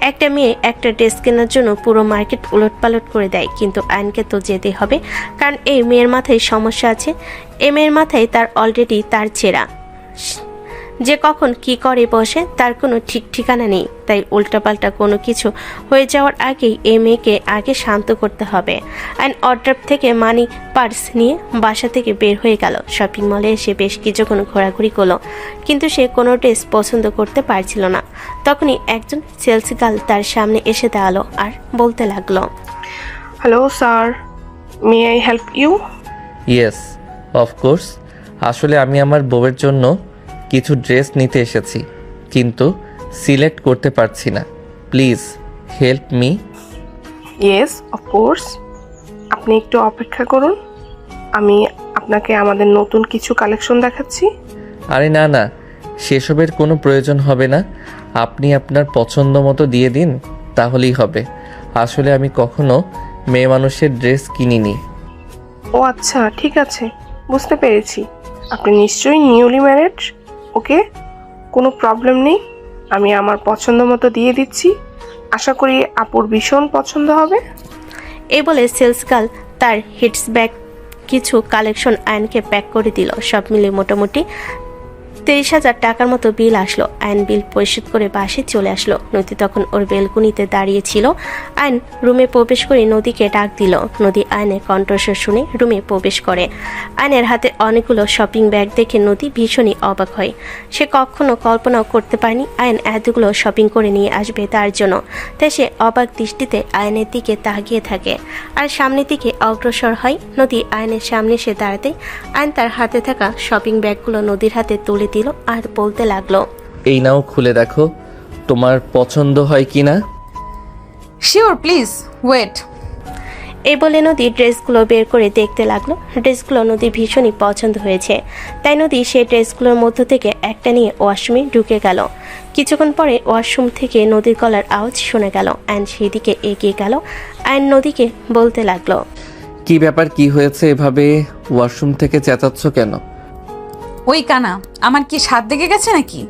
একটা মেয়ে একটা ড্রেস কেনার জন্য পুরো মার্কেট উলটপালট করে দেয়। কিন্তু আয়নকে তো যেতে হবে, কারণ এই মেয়ের মাথায় সমস্যা আছে। এই মেয়ের মাথায় তার অলরেডি তার চেরা, যে কখন কি করে বসে তার কোনো ঠিক ঠিকানা নেই। তাই উল্টাপাল্টা কোনো কিছু হয়ে যাওয়ার আগেই এই মেয়েকে আগে শান্ত করতে হবে। অ্যান্ড অর্ডার থেকে মানি পার্স নিয়ে বাসা থেকে বের হয়ে গেল। শপিং মলে এসে বেশ কিছুক্ষণ ঘোরাঘুরি করলো, কিন্তু সে কোনো ড্রেস পছন্দ করতে পারছিল না। তখনই একজন সেলস গার্ল তার সামনে এসে দাঁড়ালো আর বলতে লাগলো, hello sir, may I help you? Yes, of course. আসলে আমি আমার বউয়ের জন্য কিছু ড্রেস নিতে এসেছি, কিন্তু সিলেক্ট করতে পারছি না। Please help me. Yes of course, আপনি একটু অপেক্ষা করুন, আমি আপনাকে আমাদের নতুন কিছু কালেকশন দেখাচ্ছি। আরে না না, সেসবের কোনো প্রয়োজন হবে না। আপনি আপনার পছন্দ মতো দিয়ে দিন, তাহলেই হবে। আসলে আমি কখনো মেয়ে মানুষের ড্রেস কিনিনি। ও আচ্ছা, ঠিক আছে, বুঝতে পেরেছি। আপনি নিশ্চয়ই নিউলি ম্যারেড। ওকে, কোনো প্রবলেম নেই, আমি আমার পছন্দ মতো দিয়ে দিচ্ছি। আশা করি আপুর ভীষণ পছন্দ হবে। এই বলে সেলস গার্ল তার হিটস ব্যাগ কিছু কালেকশন আয়নকে প্যাক করে দিল। সব মিলে মোটামুটি 30,000 টাকার মতো বিল আসলো। আয়ন বিল পরিশোধ করে বাসে চলে আসলো। নদী তখন ওর বেলকুনিতে দাঁড়িয়ে ছিল। আয়ন রুমে প্রবেশ করে নদীকে ডাক দিল। নদী আয়নের কণ্ঠস্বর শুনে রুমে প্রবেশ করে। আয়নের হাতে অনেকগুলো শপিং ব্যাগ দেখে নদী ভীষণই অবাক হয়। সে কখনো কল্পনাও করতে পারেনি আয়ন এতগুলো শপিং করে নিয়ে আসবে তার জন্য। তাই সে অবাক দৃষ্টিতে আয়নের দিকে তাকিয়ে থাকে আর সামনের দিকে অগ্রসর হয়। নদী আয়নের সামনে এসে দাঁড়াতে আয়ন তার হাতে থাকা শপিং ব্যাগগুলো নদীর হাতে তুলে দিল আর বলতে লাগলো, এই নাও, খুলে দেখো তোমার পছন্দ হয় কি না। Sure, please wait. এই বলে নদী ড্রেসগুলো বের করে দেখতে লাগলো। ড্রেসগুলো নদীর ভীষণই পছন্দ হয়েছে, তাই নদী সেই ড্রেসগুলোর মধ্য থেকে একটা নিয়ে ওয়াশরুমে ঢুকে গেল। কিছুক্ষণ পরে ওয়াশরুম থেকে নদীর গলার আওয়াজ শোনা গেল। অ্যান্ড সেদিকে এগিয়ে গেল। অ্যান্ড নদীকে বলতে লাগলো, কি ব্যাপার, কি হয়েছে? এভাবে ওয়াশরুম থেকে চেঁচাচ্ছ কেন? ওই কানা, আমার কি স্বাদ লেগে গেছে নাকি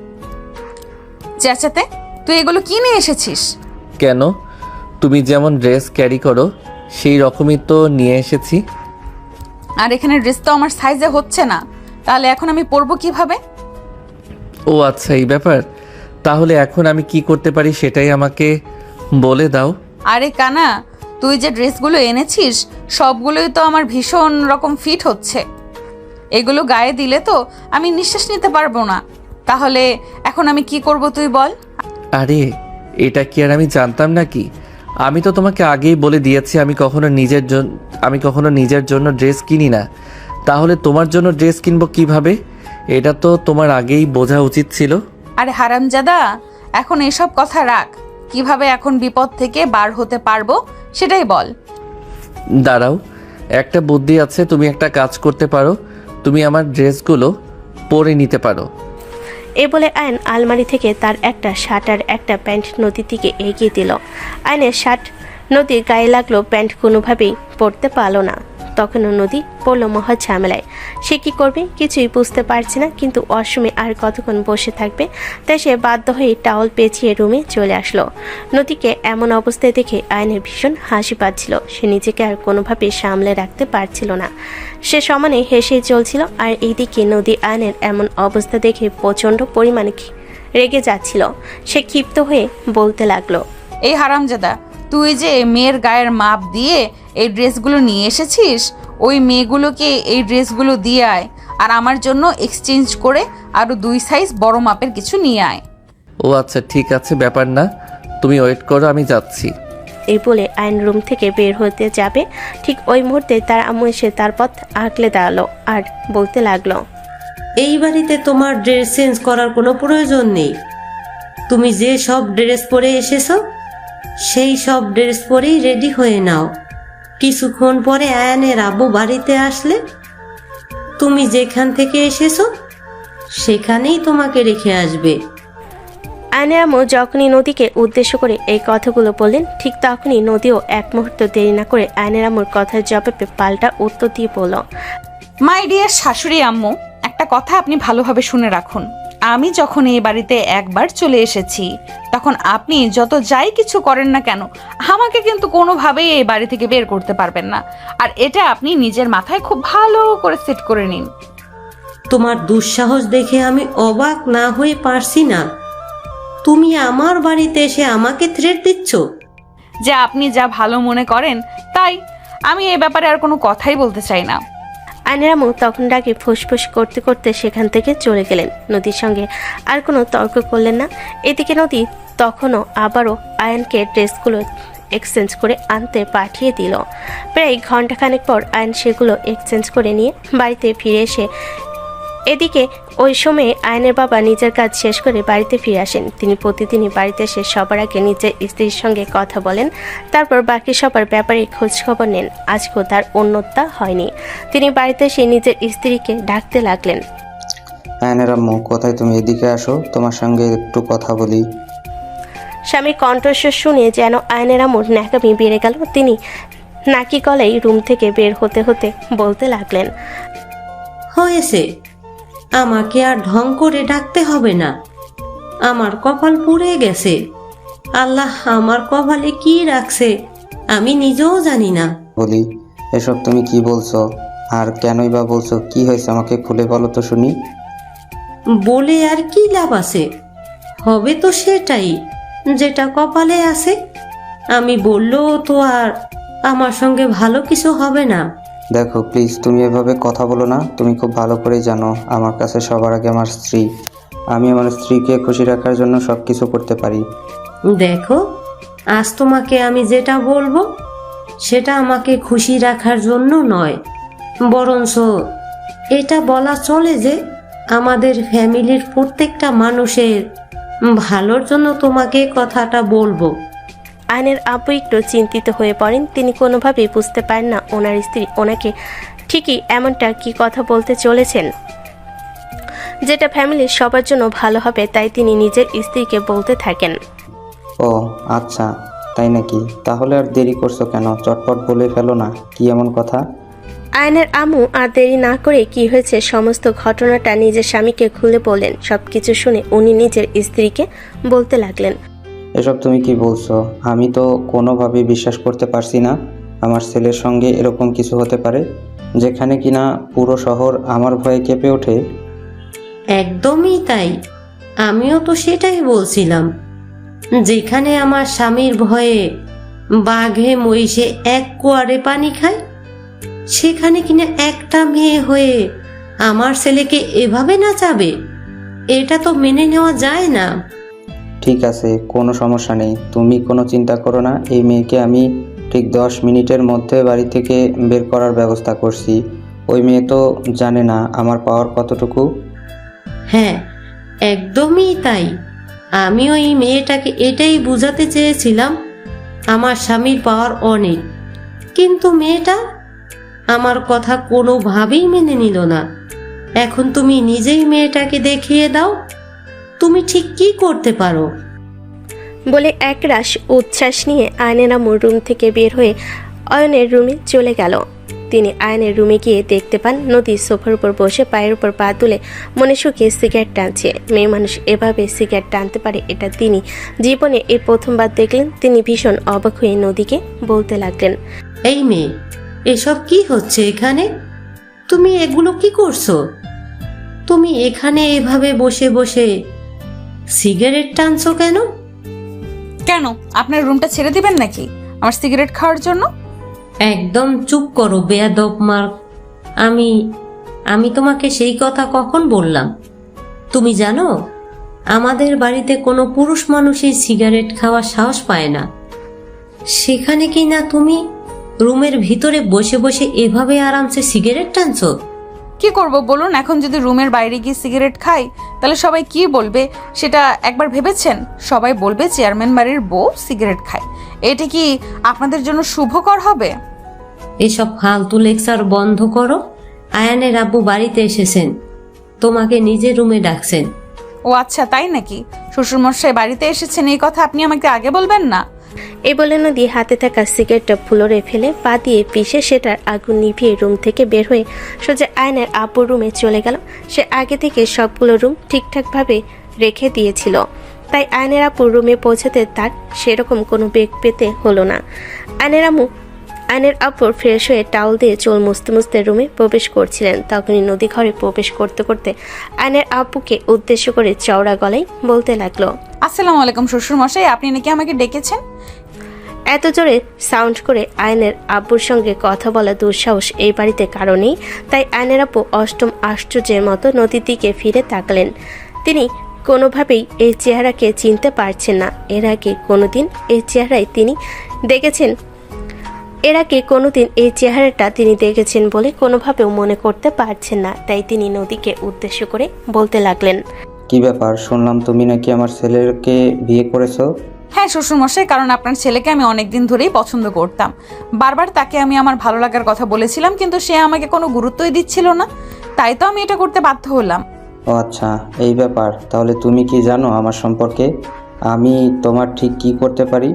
চেঁচাতে? তুই এগুলো কি নিয়ে এসেছিস? কেন? তুমি যেমন ড্রেস ক্যারি করো সেই রকমই তো নিয়ে এসেছি। আর এখানে ড্রেস তো আমার সাইজে হচ্ছে না, তাহলে এখন আমি পরবো কিভাবে? ও আচ্ছা, এই ব্যাপার। তাহলে এখন আমি কি করতে পারি সেটাই আমাকে বলে দাও। আরে কানা, তুই যে ড্রেসগুলো এনেছিস সবগুলোই তো আমার ভীষণ রকম ফিট হচ্ছে। এগুলো গায়ে দিলে তো আমি নিঃশ্বাস নিতে পারবো না। তাহলে এখন আমি কি করব তুই বল? আরে এটা কি আর আমি জানতাম নাকি? আমি তো তোমাকে আগেই বলে দিয়েছি আমি কখনো নিজের জন্য ড্রেস কিনি না। তাহলে তোমার জন্য ড্রেস কিনবো কিভাবে? এটা তো তোমার আগেই বোঝা উচিত ছিল। আরে হারামজাদা, এখন এসব কথা রাখ। কিভাবে এখন বিপদ থেকে বার হতে পারবো সেটাই বল। দাঁড়াও, একটা বুদ্ধি আছে। তুমি একটা কাজ করতে পারো, তুমি আমার ড্রেসগুলো পরে নিতে পারো। এ বলে আয়ন আলমারি থেকে তার একটা শার্ট আর একটা প্যান্ট নদীর দিকে এগিয়ে দিল। আয়নের শার্ট নদীর গায়ে লাগলো, প্যান্ট কোনোভাবেই পরতে পারলো না। তখনও নদী পড়ল মহা ঝামেলায়। সে কি করবে কিছুই বুঝতে পারছে না, কিন্তু অসমে আর কতক্ষণ বসে থাকবে, তাই সে বাধ্য হয়ে টাওয়াল পেঁচিয়ে রুমে চলে আসলো। নদীকে এমন অবস্থায় দেখে আয়নের ভীষণ হাসি পাচ্ছিল। সে নিজেকে আর কোনোভাবে সামলে রাখতে পারছিল না, সে সমানে হেসেই চলছিল। আর এইদিকে নদী আয়নের এমন অবস্থা দেখে প্রচণ্ড পরিমাণে রেগে যাচ্ছিল। সে ক্ষিপ্ত হয়ে বলতে লাগলো, এই হারামজাদা, তুই যে মেয়ের গায়ের মাপ দিয়ে এই ড্রেসগুলো নিয়ে এসেছিস, ওই মেয়েগুলোকে এই ড্রেসগুলো দিয়ে আয়, আর আমার জন্য এক্সচেঞ্জ করে আরও 2 সাইজ বড় মাপের কিছু নিয়ে আয়। ও আচ্ছা ঠিক আছে, ব্যাপার না, তুমি ওয়েট করো, আমি যাচ্ছি। এই বলে আইন রুম থেকে বের হতে যাবে, ঠিক ওই মুহূর্তে তার আম্মু এসে তার পথ আঁকলে দাঁড়ালো আর বলতে লাগলো, এই বাড়িতে তোমার ড্রেস চেঞ্জ করার কোনো প্রয়োজন নেই। তুমি যে সব ড্রেস পরে এসেছো সেই সব ড্রেস পরেই রেডি হয়ে নাও। কিছুক্ষণ পরে আয়ানের আব্বু বাড়িতে আসলে তুমি যেখান থেকে এসেছো সেখানেই তোমাকে রেখে আসবে। আয়নের আম্মু যখনই নদীকে উদ্দেশ্য করে এই কথাগুলো বললেন, ঠিক তখনই নদীও এক মুহূর্ত দেরি না করে আয়নের আম্মুর কথার জবাবে পাল্টা উত্তর দিয়ে বলল, মাই ডিয়ার শাশুড়ি আম্মু, একটা কথা আপনি ভালোভাবে শুনে রাখুন। আমি যখন এই বাড়িতে একবার চলে এসেছি, তখন আপনি যত যাই কিছু করেন না কেন, আমাকে কিন্তু কোনোভাবেই এই বাড়ি থেকে বের করতে পারবেন না। আর এটা আপনি নিজের মাথায় খুব ভালো করে সেট করে নিন। তোমার দুঃসাহস দেখে আমি অবাক না হয়ে পারছি না। তুমি আমার বাড়িতে এসে আমাকে থ্রেট দিচ্ছ? যে আপনি যা ভালো মনে করেন তাই, আমি এই ব্যাপারে আর কোনো কথাই বলতে চাই না। আয়নের আম্মু তখন ডাকে ফুসফুস করতে করতে সেখান থেকে চলে গেলেন। নদীর সঙ্গে আর কোনো তর্ক করলেন না। এদিকে নদী তখনও আবারও আয়নকে ড্রেসগুলো এক্সচেঞ্জ করে আনতে পাঠিয়ে দিল। প্রায় ঘন্টাখানেক পর আয়ন সেগুলো এক্সচেঞ্জ করে নিয়ে বাড়িতে ফিরে এসে, এদিকে ওই সময়ে আয়নের বাবা নিজের কাজ শেষ করে বাড়িতে ফিরে আসেন। তিনি প্রতিদিনই বাড়িতে এসে সবার আগে নিজের স্ত্রীর সঙ্গে কথা বলেন, তারপর বাকি সবার ব্যাপারে খোঁজখবর নেন। আজকেও তার অন্যতা হয়নি। তিনি বাড়িতে এসে নিজের স্ত্রীকে ডাকতে লাগলেন, আয়নের আম্মু কোথায়, তুমি এদিকে আসো, তোমার সঙ্গে একটু কথা বলি। স্বামীর কণ্ঠস্বর শুনে যেন আয়নের আম্মুর ন্যাকামি বেড়ে গেল। তিনি নাকি গলায় রুম থেকে বের হতে হতে বলতে লাগলেন, হয়েছে, আমাকে আর ঢং করে ডাকতে হবে না। আমার কপাল পুড়ে গেছে। আল্লাহ আমার কপালে কি রাখছে আমি নিজেও জানি না। বলি, এসব তুমি কি বলছো, আর কেনই বা বলছো? কি হয়েছে আমাকে খুলে বলো তো শুনি। বলে আর কি লাভ আছে? হবে তো সেটাই যেটা কপালে আছে। আমি বললেও তো আর আমার সঙ্গে ভালো কিছু হবে না। দেখো প্লিজ, তুমি এভাবে কথা বলো না। তুমি খুব ভালো করে জানো আমার কাছে সবার আগে আমার স্ত্রী। আমি আমার স্ত্রীকে খুশি রাখার জন্য সব কিছু করতে পারি। দেখো, আজ তোমাকে আমি যেটা বলবো সেটা আমাকে খুশি রাখার জন্য নয়, বরঞ্চ এটা বলা চলে যে আমাদের ফ্যামিলির প্রত্যেকটা মানুষের ভালোর জন্য তোমাকে কথাটা বলবো। আয়নের আব্বু একটু চিন্তিত হয়ে পড়েন। তিনি কোনোভাবেই বুঝতে পারেন না ওনার স্ত্রী ওনাকে ঠিকই এমনটা কি কথা বলতে চলেছেন যেটা ফ্যামিলির সবার জন্য ভালো হবে। তাই তিনি নিজের স্ত্রীকে বলতে থাকেন, ও আচ্ছা, তাই নাকি? তাহলে আর দেরি করছো কেন? চটপট বলে ফেলো না, কি এমন কথা? আয়নের আম্মু আর দেরি না করে কি হয়েছে সমস্ত ঘটনাটা নিজের স্বামীকে খুলে বললেন। সবকিছু শুনে উনি নিজের স্ত্রীকে বলতে লাগলেন, এসব তুমি কি বলছো? আমি তো কোনোভাবেই বিশ্বাস করতে পারছি না আমার ছেলের সঙ্গে এরকম কিছু হতে পারে, যেখানে কিনা পুরো শহর আমার ভয়ে কেঁপে ওঠে। একদমই তাই, আমিও তো সেটাই বলছিলাম। যেখানে আমার স্বামীর ভয়ে বাঘে মহিষে এক কোয়ারে পানি খায়, সেখানে কিনা একটা মেয়ে হয়ে আমার ছেলেকে এভাবে নাচাবে, এটা তো মেনে নেওয়া যায় না। ঠিক আছে, কোনো সমস্যা নেই, তুমি কোনো চিন্তা করো না। এই মেয়েকে আমি ঠিক 10 মিনিটের মধ্যে বাড়ি থেকে বের করার ব্যবস্থা করছি। ওই মেয়ে তো জানে না আমার পাওয়ার কতটুকু। হ্যাঁ, একদমই তাই। আমি ওই মেয়েটাকে এটাই বোঝাতে চেয়েছিলাম আমার স্বামীর পাওয়ার অনেক, কিন্তু মেয়েটা আমার কথা কোনোভাবেই মেনে নিল না। এখন তুমি নিজেই মেয়েটাকে দেখিয়ে দাও তুমি ঠিক কি করতে পারো। বলে একরাশ উচ্ছ্বাস নিয়ে আয়নের আম্মু রুম থেকে বের হয়ে অয়নের রুমে চলে গেল। তিনি আয়নের রুমে গিয়ে দেখতে পান নদী সোফার উপর বসে পায়ের উপর পা তুলে মনে সুখে সিগারেট টানছে। মেয়ে মানুষ এভাবে সিগারেট টানতে পারে এটা তিনি জীবনে এই প্রথমবার দেখলেন। তিনি ভীষণ অবাক হয়ে নদীকে বলতে লাগলেন, এই মেয়ে, এসব কি হচ্ছে এখানে? তুমি এগুলো কি করছো? তুমি এখানে এভাবে বসে বসে সিগারেট টানছো কেন? কেন, আপনার রুমটা ছেড়ে দিবেন নাকি আমার সিগারেট খাওয়ার জন্য? একদম চুপ করো বেয়াদব মার্ক। আমি তোমাকে সেই কথা কখন বললাম? তুমি জানো আমাদের বাড়িতে কোনো পুরুষ মানুষই সিগারেট খাওয়ার সাহস পায় না। সেখানে কি না তুমি রুমের ভিতরে বসে বসে এভাবে আরামসে সিগারেট টানছো? কি করব বলুন, এখন যদি রুমের বাইরে গিয়ে সিগারেট খাই তাহলে সবাই কি বলবে সেটা একবার ভেবেছেন? সবাই বলবে চেয়ারম্যান বাড়ির বউ সিগারেট খায়। এটা কি আপনাদের জন্য শুভকর হবে? এসব ফালতু লেকচার বন্ধ করো। আয়ানের আব্বু বাড়িতে এসেছেন, তোমাকে নিজের রুমে ডাকছেন। ও আচ্ছা, তাই নাকি? শ্বশুরমশাই বাড়িতে এসেছেন এই কথা আপনি আমাকে আগে বলবেন না? এই বলে নদী হাতে থাকা সিগারেটটা ফ্লোরে ফেলে পা দিয়ে পিষে সেটার আগুন নিভিয়ে রুম থেকে বের হয়ে সোজা আয়নের আপুর রুমে চলে গেল। সে আগে থেকে সবগুলো রুম ঠিকঠাকভাবে রেখে দিয়েছিল, তাই আয়নের আপুর রুমে পৌঁছাতে তার সেরকম কোনো বেগ পেতে হলো না। আয়নের আপুর ফ্রেশ হয়ে টাওয়াল দিয়ে চুল মুছতে মুছতে রুমে প্রবেশ করছিলেন। তখনই নদী ঘরে প্রবেশ করতে করতে আয়নের আপুকে উদ্দেশ্য করে চওড়া গলায় বলতে লাগলো, আসসালামু আলাইকুম শ্বশুরমশাই, আপনি নাকি আমাকে ডেকেছেন? এত জোরে সাউন্ড করে আয়নের আব্বুর সঙ্গে কথা বলা দুঃসাহস এই বাড়িতে কারণেই। তাই আয়নের আপু অষ্টম আশ্চর্যের মতো নদীর দিকে ফিরে তাকালেন। তিনি কোনোভাবেই এই চেহারাকে চিনতে পারছেন না। এর আগে কোনোদিন এই চেহারাটা তিনি দেখেছেন বলে কোনোভাবেও মনে করতে পারছেন না। তাই তিনি নদীকে উদ্দেশ্য করে বলতে লাগলেন, কি ব্যাপার, শুনলাম তুমি নাকি আমার ছেলেকে বিয়ে করেছো? হ্যাঁ শ্বশুরমশাই, কারণ আপনার ছেলেকে আমি অনেকদিন ধরেই পছন্দ করতাম। বারবার তাকে আমি আমার ভালো লাগার কথা বলেছিলাম, কিন্তু সে আমাকে কোনো গুরুত্বই দিচ্ছিল না। তাই তো আমি এটা করতে বাধ্য হলাম। ও আচ্ছা, এই ব্যাপার। তাহলে তুমি কি জানো আমার সম্পর্কে? আমি তোমার ঠিক কি করতে পারি?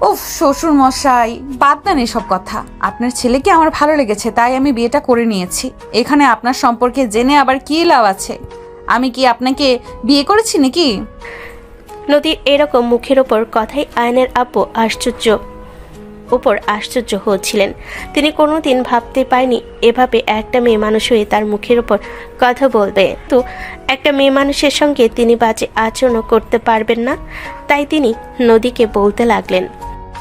উফ শ্বশুরমশাই, বাদ দেন এসব কথা। আপনার ছেলেকে আমার ভালো লেগেছে, তাই আমি বিয়েটা করে নিয়েছি। এখানে আপনার সম্পর্কে জেনে আবার কি লাভ আছে? আমি কি আপনাকে বিয়ে করেছি নাকি? নদীর এরকম মুখের ওপর কথাই আয়নের আব্বু আশ্চর্য হচ্ছিলেন। তিনি কোনোদিন ভাবতে পারেনি এভাবে একটা মেয়ে মানুষ হয়ে তার মুখের ওপর কথা বলবে। তো একটা মেয়ে মানুষের সঙ্গে তিনি বাজে আচরণ করতে পারবেন না। তাই তিনি নদীকে বলতে লাগলেন,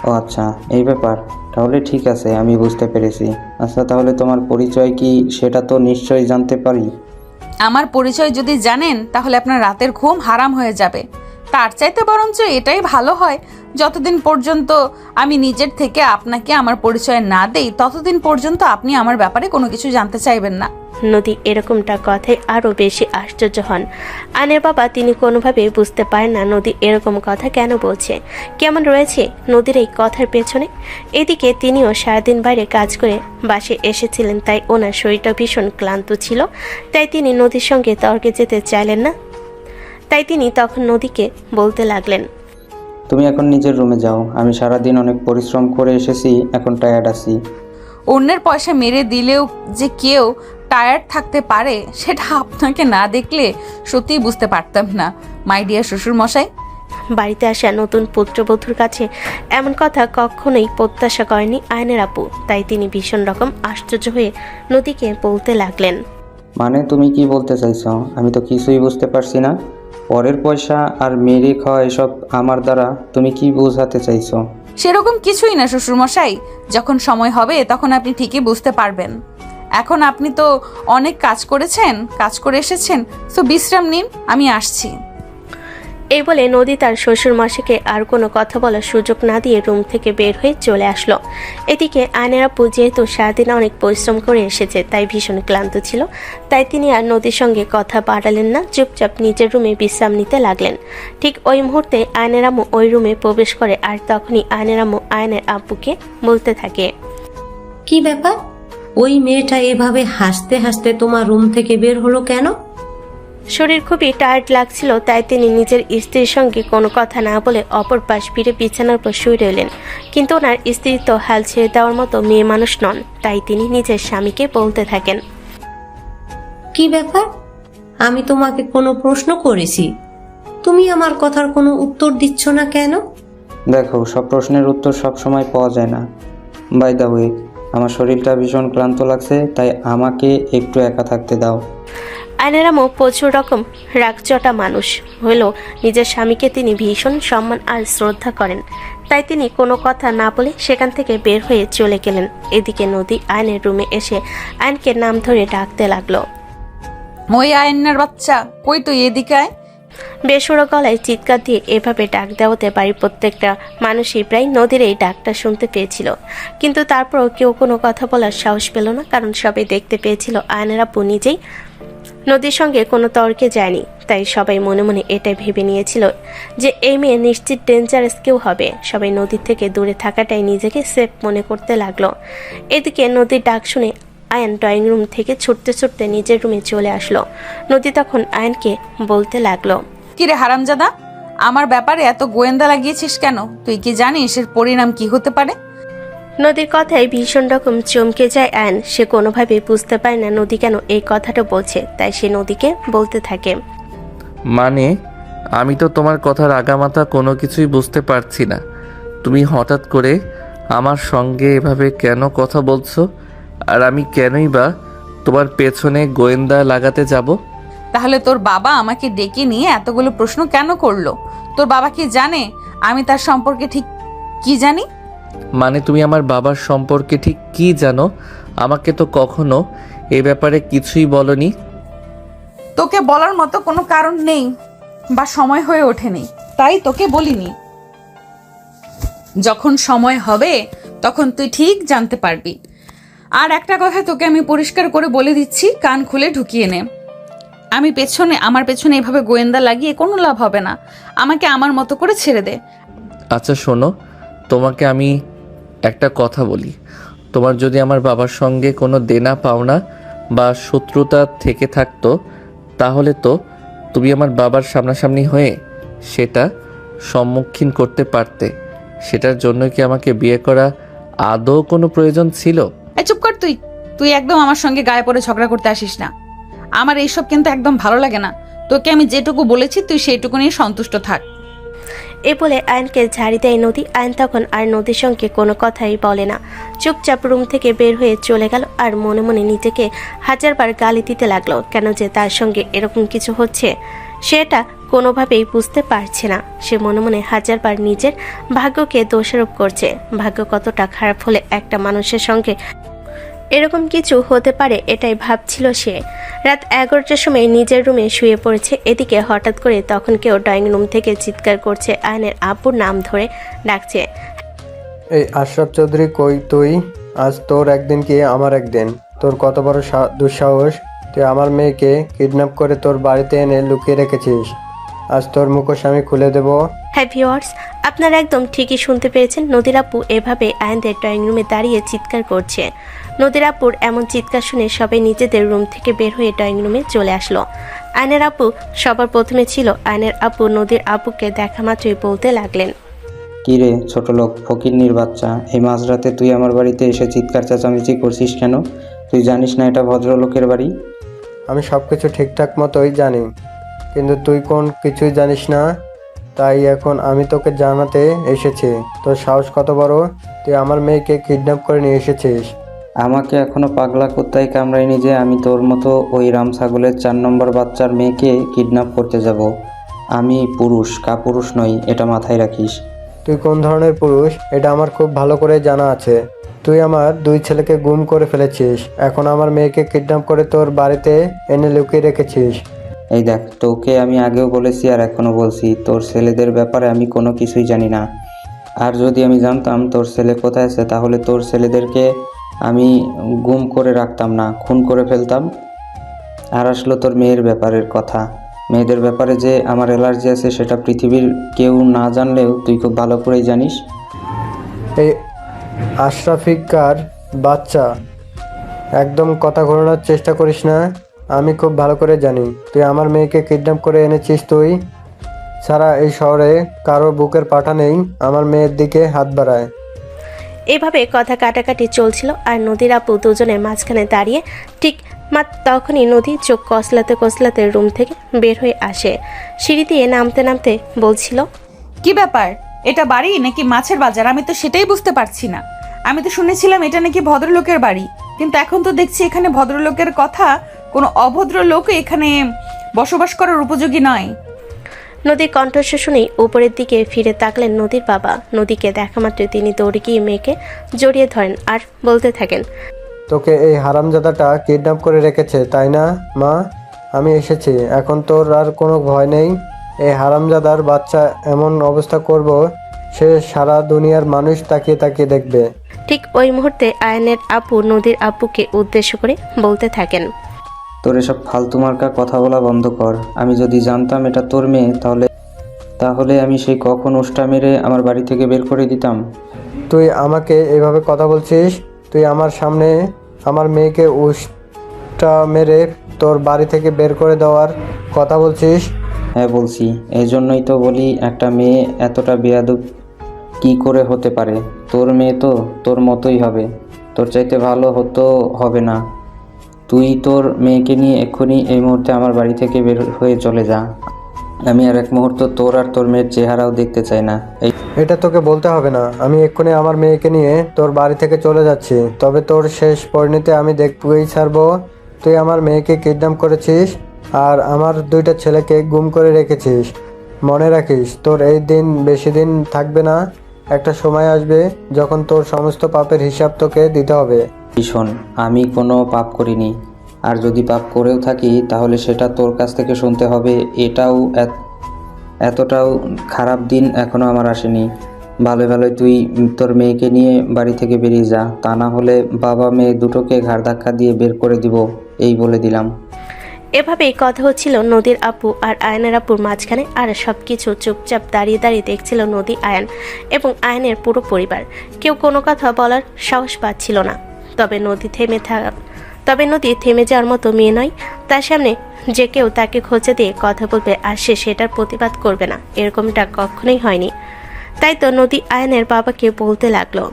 ও আচ্ছা, এই ব্যাপার। তাহলে ঠিক আছে, আমি বুঝতে পেরেছি। আচ্ছা, তাহলে তোমার পরিচয় কি সেটা তো নিশ্চয়ই জানতে পারি? আমার পরিচয় যদি জানেন তাহলে আপনার রাতের ঘুম হারাম হয়ে যাবে। তার চাইতে বরঞ্চ এটাই ভালো হয়, যতদিন পর্যন্ত আমি নিজের থেকে আপনাকে আমার পরিচয় না দেই ততদিন পর্যন্ত আপনি আমার ব্যাপারে কোনো কিছু জানতে চাইবেন না। নদী এরকমটা কথায় আরও বেশি আশ্চর্য হন। আনের বাবা তিনি কোনোভাবে বুঝতে পারেন না নদী এরকম কথা কেন বলছে, কেমন রয়েছে নদীর এই কথার পেছনে। এদিকে তিনিও সারাদিন বাইরে কাজ করে বাসে এসেছিলেন, তাই ওনার শরীরটা ভীষণ ক্লান্ত ছিল। তাই তিনি নদীর সঙ্গে তর্কে যেতে চাইলেন না। তাই তিনি তখন নদীকে বলতে লাগলেন, তুমি এখন নিজের রুমে যাও। আমি সারাদিন অনেক পরিশ্রম করে এসেছি, এখন টায়ার্ড আছি। অন্যের পয়সা মেরে দিলেও যে কেউ টায়ার্ড থাকতে পারে সেটা আপনাকে না দেখলে সত্যিই বুঝতে পারতাম না মাই ডিয়ার শ্বশুর মশাই। বাড়িতে আসা নতুন পুত্রবধূর কাছে এমন কথা কখনোই প্রত্যাশা করেনি আয়নের আপু। তাই তিনি ভীষণ রকম আশ্চর্য হয়ে নদীকে বলতে লাগলেন, মানে তুমি কি বলতে চাইছো? আমি তো কিছুই বুঝতে পারছি না। পরের পয়সা আর মেরে খাওয়া এসব আমার দ্বারা তুমি কি বোঝাতে চাইছো? সেরকম কিছুই না শ্বশুর মশাই, যখন সময় হবে তখন আপনি ঠিকই বুঝতে পারবেন। এখন আপনি তো অনেক কাজ করে এসেছেন, তো বিশ্রাম নিন, আমি আসছি। এই বলে নদী তার শ্বশুর মশাইকে আর কোনো কথা বলার সুযোগ না দিয়ে রুম থেকে বের হয়ে চলে আসলো। এদিকে আয়নের আপু যেহেতু সারাদিন অনেক পরিশ্রম করে এসেছে তাই ভীষণ ক্লান্ত ছিল, তাই তিনি আর নদীর সঙ্গে কথা বাড়ালেন না, চুপচাপ নিজের রুমে বিশ্রাম নিতে লাগলেন। ঠিক ওই মুহূর্তে আয়নের আম্মু ওই রুমে প্রবেশ করে, আর তখনই আয়নের আম্মু আয়নের আব্বুকে বলতে থাকে, কি ব্যাপার, ওই মেয়েটা এভাবে হাসতে হাসতে তোমার রুম থেকে বের হলো কেন? শরীর খুবই টায়ার্ড লাগছিল, তাই তিনি নিজের স্ত্রীর সঙ্গে কোনো কথা না বলে অপর পাশ ফিরে বিছানার উপর শুয়ে রইলেন। কিন্তু ওনার স্ত্রী তো হাল ছেড়ে দেওয়ার মতো মেয়ে মানুষ নন, তাই তিনি নিজের স্বামীকে বলতে থাকেন। কি ব্যাপার? আমি তোমাকে কোনো প্রশ্ন করেছি, তুমি আমার কথার কোনো উত্তর দিচ্ছ না কেন? দেখো, সব প্রশ্নের উত্তর সব সময় পাওয়া যায় না। বাই দ্য ওয়ে, আমার শরীরটা ভীষণ ক্লান্ত লাগছে, তাই আমাকে একটু একা থাকতে দাও। আয়নের আম্মু প্রচুর রকম রাগচটা মানুষ হলেও নিজের স্বামীকে তিনি ভীষণ সম্মান আর শ্রদ্ধা করেন, তাই তিনি কোনো কথা না বলে সেখান থেকে বের হয়ে চলে গেলেন। এদিকে নদী আয়নের রুমে এসে আয়নকে নাম ধরে ডাকতে লাগলো। ওই আয়নার বাচ্চা, কই তুই, এদিকে আয়। বেসুরো গলায় চিৎকার দিয়ে এভাবে ডাক দেওয়াতে বাড়ির প্রত্যেকটা মানুষই প্রায় নদীর এই ডাকটা শুনতে পেয়েছিল, কিন্তু তারপরও কেউ কোনো কথা বলার সাহস পেল না, কারণ সবাই দেখতে পেয়েছিল আয়নের আব্বু নিজেই নদীর সঙ্গে কোনো তর্কে যায়নি। তাই সবাই মনে মনে এটাই ভেবে নিয়েছিল যে এই মেয়ে নিশ্চিত ডেঞ্জারাস কেউ হবে। সবাই নদীর থেকে দূরে থাকাটাই নিজেকে সেফ মনে করতে লাগলো। এদিকে নদীর ডাক শুনে আয়ন ড্রয়িং রুম থেকে ছুটতে ছুটতে নিজের রুমে চলে আসলো। নদী তখন আয়নকে বলতে লাগলো, কিরে হারামজাদা, আমার ব্যাপারে এত গোয়েন্দা লাগিয়েছিস কেন? তুই কি জানিস এর পরিণাম কি হতে পারে? নদীর কথায় ভীষণ রকম চমকে যায় আয়ন। সে কোনোভাবেই বুঝতে পারে না নদী কেন এই কথাটা বলছে, তাই সে নদীকে বলতে থাকে, মানে আমি তো তোমার কথার আগামাথা কোনো কিছুই বুঝতে পারছি না। তুমি হঠাৎ করে আমার সঙ্গে এভাবে কেন কথা বলছো? আর আমি কেনই বা তোমার পেছনে গোয়েন্দা লাগাতে যাব? তাহলে তোর বাবা আমাকে ডেকে নিয়ে এতগুলো প্রশ্ন কেন করলো? তোর বাবা কি জানে আমি তার সম্পর্কে ঠিক কি জানি? মানে তুমি আমার বাবার সম্পর্কে ঠিক কি জানো? আমাকে তো কখনো এ ব্যাপারে কিছুই বলনি। তোকে বলার মতো কোনো কারণ নেই বা সময় হয়ে ওঠেনি, তাই তোকে বলিনি। যখন সময় হবে তখন তুই ঠিক জানতে পারবি। আর একটা কথা তোকে আমি পরিষ্কার করে বলে দিচ্ছি, কান খুলে ঢুকিয়ে নে। আমার পেছনে এভাবে গোয়েন্দা লাগিয়ে কোনো লাভ হবে না। আমাকে আমার মতো করে ছেড়ে দে। আচ্ছা শোনো, তোমাকে আমি একটা কথা বলি। তোমার যদি আমার বাবার সঙ্গে কোনো দেনা পাওনা বা শত্রুতা থেকে থাকতো, তাহলে তো তুমি আমার বাবার সামনাসামনি হয়ে সেটা সম্মুখীন করতে পারতে। সেটার জন্য কি আমাকে বিয়ে করা আদৌ কোনো প্রয়োজন ছিল? এই চুপ কর তুই। তুই একদম আমার সঙ্গে গায়ে পড়ে ঝগড়া করতে আসিস না। আমার এইসব কিন্তু একদম ভালো লাগে না। তোকে আমি যেটুকু বলেছি তুই সেইটুকু নিয়ে সন্তুষ্ট থাক। এ বলে আয়নকে ঝাড়ি দেয় নদী। আয়ন তখন আর নদীর সঙ্গে কোনো কথাই বলে না, চুপচাপ রুম থেকে বের হয়ে চলে গেল। আর মনে মনে নিজেকে হাজারবার গালি দিতে লাগলো, কেন যে তার সঙ্গে এরকম কিছু হচ্ছে সেটা কোনোভাবেই বুঝতে পারছে না। সে মনে মনে হাজারবার নিজের ভাগ্যকে দোষারোপ করছে। ভাগ্য কতটা খারাপ হলে একটা মানুষের সঙ্গে এরকম কিছু হতে পারে, এটাই ভাবছিল সে। রাত 11টার সময় নিজের রুমে শুয়ে পড়েছে। এদিকে হঠাৎ করে তখন কেউ ড্রয়িং রুম থেকে চিৎকার করছে, আয়নের আব্বুর নাম ধরে ডাকছে। এই আশরাফ চৌধুরী, কই তুই? আজ তোর একদিন কি আমার একদিন? তোর কত বড় দুঃসাহস! তুই আমার মেয়েকে কিডন্যাপ করে তোর বাড়িতে এনে লুকিয়ে রেখেছিস। আজ তোর মুখোশ আমি খুলে দেব। হ্যাঁ ভিউয়ার্স, আপনারা একদম ঠিকই শুনতে পেরেছেন। নদীর আপু এভাবে আয়নদের ড্রয়িং রুমে দাঁড়িয়ে চিৎকার করছে। নদীর আপুর এমন চিৎকার শুনে সবাই নিজেদের রুম থেকে বের হয়ে ড্রয়িং রুমে চলে আসলো। আয়নের আপু সবার প্রথমে ছিল। আয়নের আপু নদীর আপুকে দেখা মাত্রই বলতে লাগলেন, কি রে ছোট লোক, ফকিন্নির বাচ্চা, এই মাঝরাতে তুই আমার বাড়িতে এসে চিৎকার চেঁচামেচি করছিস কেন? তুই জানিস না এটা ভদ্রলোকের বাড়ি? আমি সব কিছু ঠিকঠাক মতোই জানি, কিন্তু তুই কোন কিছুই জানিস না। তাই এখন আমি তোকে জানাতে এসেছি, তোর সাহস কত বড়! তুই আমার মেয়েকে কিডন্যাপ করে নিয়ে এসেছিস। আমাকে এখনো পাগলা কুত্তায় কামড়ায়নি যে আমি তোর মতো ওই রাম ছাগলের 4 নম্বর বাচ্চার মেয়েকে কিডন্যাপ করতে যাব। আমি পুরুষ, কাপুরুষ নই, এটা মাথায় রাখিস। তুই কোন ধরনের পুরুষ এটা আমার খুব ভালো করে জানা আছে। তুই আমার 2 ছেলেকে গুম করে ফেলেছিস, এখন আমার মেয়েকে কিডন্যাপ করে তোর বাড়িতে এনে লুকিয়ে রেখেছিস। এই দেখ, তোকে আমি আগেও বলেছি আর এখনো বলছি, তোর ছেলেদের ব্যাপারে আমি কোনো কিছুই জানি না। আর যদি আমি জানতাম তোর ছেলে কোথায় আছে, তাহলে তোর ছেলেদেরকে আমি গুম করে রাখতাম না, খুন করে ফেলতাম। আর আসলো তোর মেয়ের ব্যাপারের কথা। মেয়েদের ব্যাপারে যে আমার অ্যালার্জি আছে সেটা পৃথিবীর কেউ না জানলেও তুই খুব ভালো করেই জানিস। এই আশরাফিকার বাচ্চা, একদম কথা ঘোরানোর চেষ্টা করিস না। আমি খুব ভালো করে জানি তুই আমার মেয়েকে কিডন্যাপ করে এনেছিস। তুই ছাড়া এই শহরে কারো বুকের পাঠা নেই আমার মেয়ের দিকে হাত বাড়ায়। এভাবে কথা কাটাকাটি চলছিল আর নদীর আপু দুজনের মাঝখানে দাঁড়িয়ে। ঠিক তখনই নদী চোখ কসলাতে কসলাতে রুম থেকে বের হয়ে আসে। সিঁড়ি দিয়ে নামতে নামতে বলছিল, কি ব্যাপার, এটা বাড়ি নাকি মাছের বাজার? আমি তো সেটাই বুঝতে পারছি না। আমি তো শুনেছিলাম এটা নাকি ভদ্রলোকের বাড়ি, কিন্তু এখন তো দেখছি এখানে ভদ্রলোকের কথা কোনো অভদ্র লোক এখানে বসবাস করার উপযোগী নয়। নদীর কণ্ঠস্বর শুনেই উপরের দিকে ফিরে তাকলেন নদীর বাবা। নদীকে দেখা মাত্রই তিনি দৌড়ে গিয়ে মেয়েকে জড়িয়ে ধরেন আর বলতে থাকেন, তোকে এই হারামজাদাটা কিডন্যাপ করে রেখেছে তাই না মা? আমি এসেছি, এখন তোর আর কোনো ভয় নেই। এই হারামজাদার বাচ্চা এমন অবস্থা করব সে সারা দুনিয়ার মানুষ তাকিয়ে তাকিয়ে দেখবে। ঠিক ওই মুহূর্তে আয়নের আপু নদীর আব্বুকে উদ্দেশ্য করে বলতে থাকেন, তোর এসব ফালতু মার্কা কথা বলা বন্ধ কর। আমি যদি জানতাম এটা তোর মেয়ে তাহলে আমি সেই কখন ওষ্টা মেরে আমার বাড়ি থেকে বের করে দিতাম। তুই আমাকে এভাবে কথা বলছিস? তুই আমার সামনে আমার মেয়েকে উষ্টা মেরে তোর বাড়ি থেকে বের করে দেওয়ার কথা বলছিস? হ্যাঁ বলছি, এই জন্যই তো বলি একটা মেয়ে এতটা বেয়াদব কি করে হতে পারে। তোর মেয়ে তো তোর মতোই হবে, তোর চাইতে ভালো হবে না। তুই তোর মেয়েকে নিয়ে এক্ষুনি এই মুহূর্তে আমার বাড়ি থেকে বের হয়ে চলে যা। আমি আর এক মুহূর্ত তোর আর তোর মেয়ের চেহারাও দেখতে চাই না। এটা তোকে বলতে হবে না, আমি এক্ষুনি আমার মেয়েকে নিয়ে তোর বাড়ি থেকে চলে যাচ্ছি। তবে তোর শেষ পরিণতি আমি দেখবই ছাড়বো। তুই আমার মেয়েকে কিডন্যাপ করেছিস আর আমার 2টা ছেলেকে গুম করে রেখেছিস। মনে রাখিস, তোর এই দিন বেশি দিন থাকবে না। একটা সময় আসবে যখন তোর সমস্ত পাপের হিসাব তোকে দিতে হবে। শোন, আমি কোনো পাপ করিনি, আর যদি পাপ করেও থাকি তাহলে সেটা তোর কাছ থেকে শুনতে হবে। এতটাও খারাপ দিন এখনো আমার আসেনি। ভালোই তুই তোর মেয়েকে নিয়ে বাড়ি থেকে বেরিয়ে যা, তা না হলে বাবা মেয়ে দুটোকে ঘাড় ধাক্কা দিয়ে বের করে দিব, এই বলে দিলাম। এভাবেই কথা হচ্ছিল নদীর আপু আর আয়নের আপুর মাঝখানে। আর সবকিছু চুপচাপ দাঁড়িয়ে দাঁড়িয়ে দেখছিল নদী, আয়ন এবং আয়নের পুরো পরিবার। কেউ কোনো কথা বলার সাহস পাচ্ছিল না। তবে নদী থেমে যাওয়ার মতো মেয়ে নয়। তার সামনে যে কেউ তাকে খোঁচা দিয়ে কথা বলবে আর সে সেটার প্রতিবাদ করবে না, এরকমটা কখনোই হয়নি। তাই তো নদী আয়নের বাবাকে বলতে লাগলো,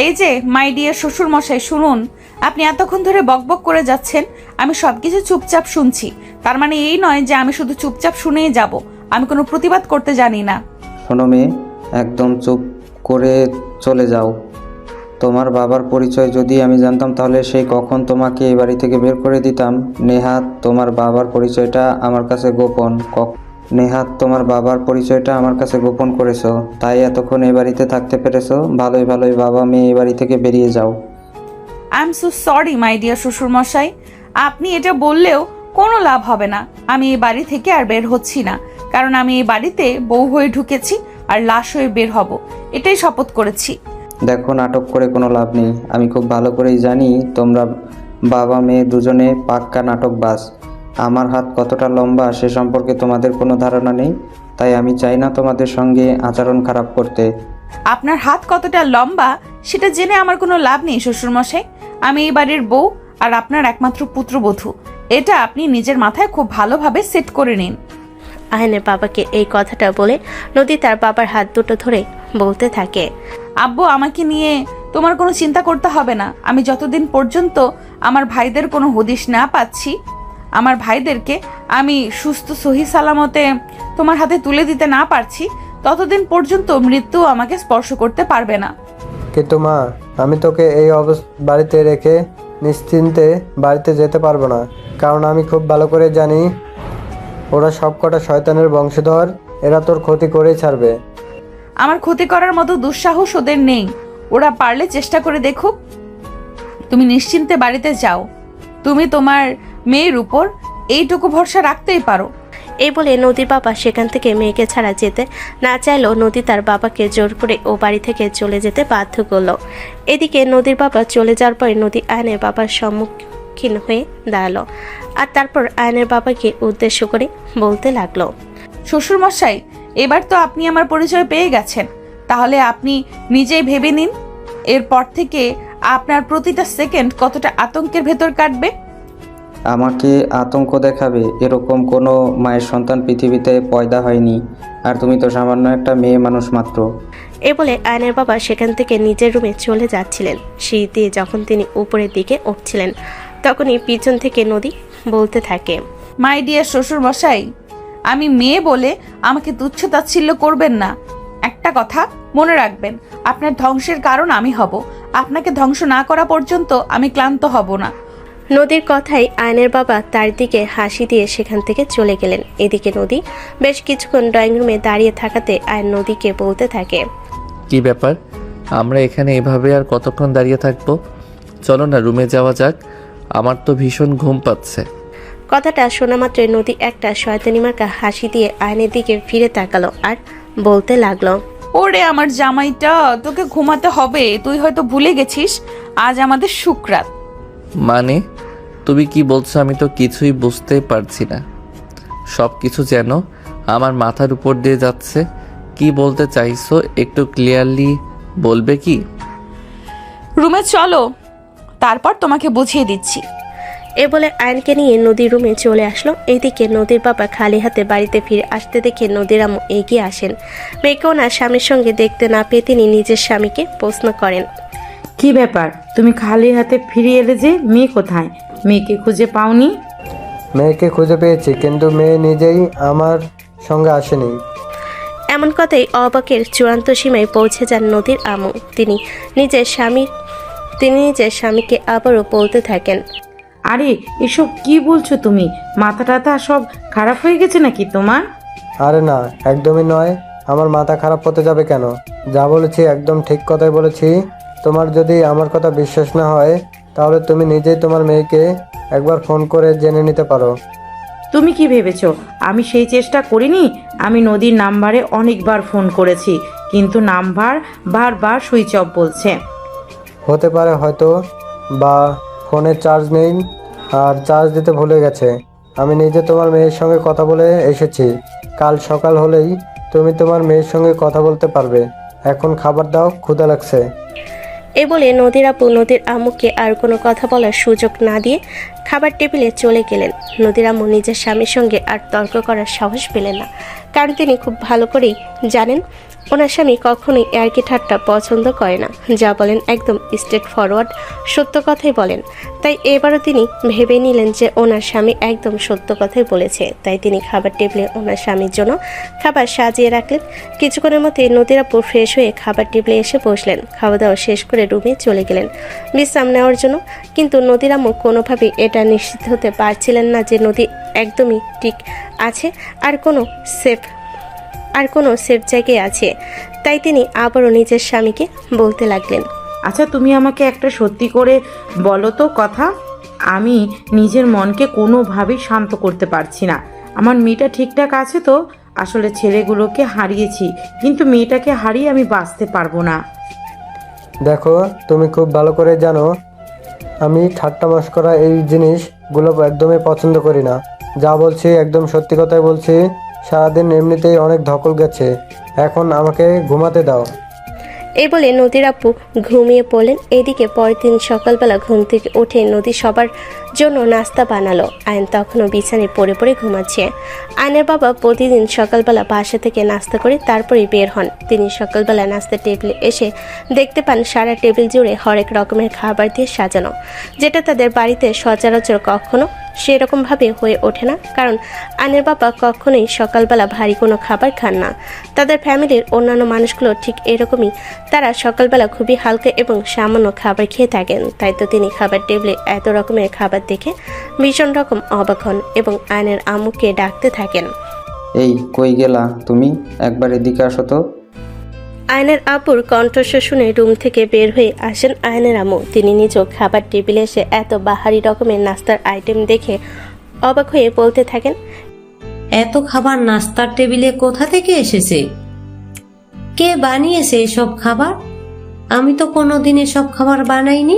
এই যে মাই ডিয়ার শ্বশুর মশাই, শুনুন, আপনি এতক্ষণ ধরে বকবক করে যাচ্ছেন, আমি সবকিছু চুপচাপ শুনছি। তার মানে এই নয় যে আমি শুধু চুপচাপ শুনেই যাব, আমি কোনো প্রতিবাদ করতে জানি না। শোনো মেয়ে, একদম চুপ করে চলে যাও। তোমার বাবার পরিচয় যদি আমি জানতাম তাহলে সেই কখন তোমাকে এই বাড়ি থেকে বের করে দিতাম। নেহাত তোমার বাবার পরিচয়টা আমার কাছে গোপন করেছো, তাই এতক্ষণ এই বাড়িতে থাকতে পেরেছো। ভালোই বাবা মেয়ে এই বাড়ি থেকে বেরিয়ে যাও। I am so sorry my dear শ্বশুর মশাই, আপনি এটা বললেও কোনো লাভ হবে না। আমি এই বাড়ি থেকে আর বের হচ্ছি না, কারণ আমি এই বাড়িতে বউ হয়ে ঢুকেছি আর লাশ হয়ে বের হব, এটাই শপথ করেছি। দেখো, নাটক করে কোনো লাভ নেই। আমি খুব ভালো করেই জানি তোমরা বাবা মেয়ে দুজনে পাক্কা নাটকবাজ। আমার হাত কতটা লম্বা সে সম্পর্কে তোমাদের কোনো ধারণা নেই, তাই আমি চাই না তোমাদের সঙ্গে আচরণ খারাপ করতে। আপনার হাত কতটা লম্বা সেটা জেনে আমার কোনো লাভ নেই শ্বশুরমশাই। আমি এই বাড়ির বউ আর আপনার একমাত্র পুত্রবধূ, এটা আপনি নিজের মাথায় খুব ভালোভাবে সেট করে নিন। আয়নের বাবাকে এই কথাটা বলে নদী তার বাবার হাত দুটো ধরে বলতে থাকে, আব্বু, আমাকে নিয়ে তোমার কোনো চিন্তা করতে হবে না। আমি যতদিন পর্যন্ত আমার ভাইদের কোনো হদিশ না পাচ্ছি, আমার ভাইদেরকে আমি সুস্থ সহি সালামতে তোমার হাতে তুলে দিতে না পারছি, ততদিন পর্যন্ত মৃত্যু আমাকে স্পর্শ করতে পারবে না। কিন্তু মা, আমি তোকে এই বাড়িতে রেখে নিশ্চিন্তে বাড়িতে যেতে পারবো না, কারণ আমি খুব ভালো করে জানি ওরা সবকটা শয়তানের বংশধর। এরা তোর ক্ষতি করেই ছাড়বে। আমার ক্ষতি করার মতো দুঃসাহস ওদের নেই। ওরা পারলে চেষ্টা করে দেখুক। তুমি নিশ্চিন্তে বাড়িতে যাও। তুমি তোমার মেয়ের উপর এইটুকু ভরসা রাখতেই পারো। এই বলে নদীর বাবা সেখান থেকে মেয়েকে ছাড়া যেতে না চাইলেও নদী তার বাবাকে জোর করে ও বাড়ি থেকে চলে যেতে বাধ্য করলো। এদিকে নদীর বাবা চলে যাওয়ার পরে নদী আয়নের বাবার সম্মুখীন হয়ে দাঁড়ালো আর তারপর আয়নের বাবাকে উদ্দেশ্য করে বলতে লাগলো, শ্বশুরমশাই, এবার তো আপনি আমার পরিচয় পেয়ে গেছেন, তাহলে আপনি নিজেই ভেবে নিন এরপর থেকে আপনার প্রতিটা সেকেন্ড কতটা আতঙ্কের ভেতর কাটবে। আমাকে আতঙ্ক দেখাবে, এরকম কোনো মায়ের সন্তান পৃথিবীতে পয়দা হয়নি। আর তুমি তো সামান্য একটা মেয়ে মানুষ মাত্র। এ বলে আয়নের বাবা সেখান থেকে নিজের রুমে চলে যাচ্ছিলেন। সিঁড়ি দিয়ে যখন তিনি উপরের দিকে উঠছিলেন তখনই পিছন থেকে নদী বলতে থাকে, মাই ডিয়ার শ্বশুর মশাই, আমি মেয়ে বলে আমাকে তুচ্ছ তাচ্ছিল্য করবেন না। একটা কথা মনে রাখবেন, আপনার ধ্বংসের কারণ আমি হব। আপনাকে ধ্বংস না করা পর্যন্ত আমি ক্লান্ত হব না। নদীর কথায় আয়নের বাবা তার দিকে হাসি দিয়ে সেখান থেকে চলে গেলেন। এদিকে নদী বেশ কিছুক্ষণ ড্রয়িং রুমে দাঁড়িয়ে থাকাতে আয়ন নদীকে বলতে থাকে, কি ব্যাপার, আমরা এখানে এভাবে আর কতক্ষণ দাঁড়িয়ে থাকবো? চলো না রুমে যাওয়া যাক, আমার তো ভীষণ ঘুম পাচ্ছে। কথাটা শোনা মাত্রই নদী একটা শয়তানি মার্কা হাসি দিয়ে আয়নের দিকে ফিরে তাকালো আর বলতে লাগলো, ওরে আমার জামাইটা, তোকে ঘুমাতে হবে। তুই হয়তো ভুলে গেছিস আজ আমাদের শুক্রাত। মানে তুমি কি বলছো? আমি তো কিছুই বুঝতে পারছি না। সব কিছু যেন আমার মাথার উপর দিয়ে যাচ্ছে। কি বলতে চাইছো একটু ক্লিয়ারলি বলবে কি? রুমে চলো, তারপর তোমাকে বুঝিয়ে দিচ্ছি। এ বলে আয়নকে নিয়ে নদীর রুমে চলে আসলো। এইদিকে নদীর বাবা খালি হাতে বাড়িতে ফিরে আসতে দেখে নদীর আম্মু এগিয়ে আসেন। মেয়েকে ওনার স্বামীর সঙ্গে দেখতে না পেয়ে তিনি নিজের স্বামীকে প্রশ্ন করেন, কি ব্যাপার, তুমি খালি হাতে ফিরে এলে যে? মেয়ে কোথায়? মেয়েকে খুঁজে পাওনি? মেয়েকে খুঁজে পেয়েছি, কিন্তু মেয়ে নিজেই আমার সঙ্গে আসেনি। এমন কথাই অবাকের চূড়ান্ত সীমায় পৌঁছে যান নদীর আম্মু। তিনি নিজের স্বামীকে আবারও বলতে থাকেন, আরে এসব কি বলছো তুমি? মাথা টাথা সব খারাপ হয়ে গেছে নাকি তোমার? আরে না, একদমই নয়। আমার মাথা খারাপ হতে যাবে কেন? যা বলেছি একদম ঠিক কথাই বলেছি। তোমার যদি আমার কথা বিশ্বাস না হয় তাহলে তুমি নিজেই তোমার মেয়েকে একবার ফোন করে জেনে নিতে পারো। তুমি কি ভেবেছো আমি সেই চেষ্টা করিনি? আমি নদীর নাম্বারে অনেকবার ফোন করেছি, কিন্তু নাম্বার বারবার সুইচ অফ বলছে। হতে পারে হয়তো, বা ফোনে চার্জ নেই আর চার্জ দিতে ভুলে গেছে। আমি নিজে তোমার মেয়ের সঙ্গে কথা বলে এসেছি। কাল সকাল হলেই তুমি তোমার মেয়ের সঙ্গে কথা বলতে পারবে। এখন খাবার দাও, ক্ষুধা লাগছে। এ বলে নদীর আপু নদীর আম্মুকে আর কোনো কথা বলার সুযোগ না দিয়ে খাবার টেবিলে চলে গেলেন। নদীর আম্মু নিজের স্বামীর সঙ্গে আর তর্ক করার সাহস পেলেন না, কারণ তিনি খুব ভালো করেই জানেন ওনার স্বামী কখনোই এয়ারকি ঠাট্টা পছন্দ করে না। যা বলেন একদম স্ট্রেট ফরওয়ার্ড সত্য কথাই বলেন। তাই এবারও তিনি ভেবে নিলেন যে ওনার স্বামী একদম সত্য কথাই বলেছে। তাই তিনি খাবার টেবিলে ওনার স্বামীর জন্য খাবার সাজিয়ে রাখলেন। কিছুক্ষণের মধ্যে নদীর আপু ফ্রেশ হয়ে খাবার টেবিলে এসে বসলেন। খাওয়া দাওয়া শেষ করে রুমে চলে গেলেন বিশ্রাম নেওয়ার জন্য। কিন্তু নদীর আম্মু কোনোভাবেই এটা নিশ্চিত হতে পারছিলেন না যে নদী একদমই ঠিক আছে আর কোনো সেফ জায়গায় আছে। তাই তিনি আবারও নিজের স্বামীকে বলতে লাগলেন, আচ্ছা তুমি আমাকে একটা সত্যি করে বলো তো কথা। আমি নিজের মনকে কোনোভাবেই শান্ত করতে পারছি না। আমার মেয়েটা ঠিকঠাক আছে তো? আসলে ছেলেগুলোকে হারিয়েছি, কিন্তু মেয়েটাকে হারিয়ে আমি বাঁচতে পারবো না। দেখো, তুমি খুব ভালো করে জানো আমি ঠাট্টা মশকরা এই জিনিসগুলো একদমই পছন্দ করি না। যা বলছি একদম সত্যি কথাই বলছি। সারাদিন এমনিতেই অনেক ধকল গেছে, এখন আমাকে ঘুমাতে দাও। এই বলে নদীর আপু ঘুমিয়ে পড়লেন। এদিকে পরের দিন সকালবেলা ঘুম থেকে উঠে নদী সবার জন্য নাস্তা বানালো। আয়ন তখনও বিছানায় পড়ে পড়ে ঘুমাচ্ছে। আয়নের বাবা প্রতিদিন সকালবেলা বাসা থেকে নাস্তা করে তারপরেই বের হন। তিনি সকালবেলা নাস্তা টেবিলে এসে দেখতে পান সারা টেবিল জুড়ে হরেক রকমের খাবার দিয়ে সাজানো, যেটা তাদের বাড়িতে সচরাচর কখনো সেরকমভাবে হয়ে ওঠে না। কারণ আয়নের বাবা কখনোই সকালবেলা ভারী কোনো খাবার খান না। তাদের ফ্যামিলির অন্যান্য মানুষগুলো ঠিক এরকমই, তারা সকালবেলা খুবই হালকা এবং সামান্য খাবার খেয়ে থাকেন। তাই তো তিনি খাবার টেবিলে এত রকমের খাবার দেখে ভীষণ রকম অবাক হন এবং আয়নের আম্মুকে ডাকতে থাকেন, এই কই গেলা তুমি? একবার এদিকে আসো তো। আয়নের আব্বুর কণ্ঠস্বর শুনে রুম থেকে বের হয়ে আসেন আয়নের আম্মু। তিনি নিজেও খাবার টেবিলে এসে এত বাহারি রকমের নাস্তার আইটেম দেখে অবাক হয়ে বলতে থাকেন, এত খাবার নাস্তার টেবিলে কোথা থেকে এসেছে? কে বানিয়েছে এসব খাবার? আমি তো কোনোদিন এসব খাবার বানাইনি।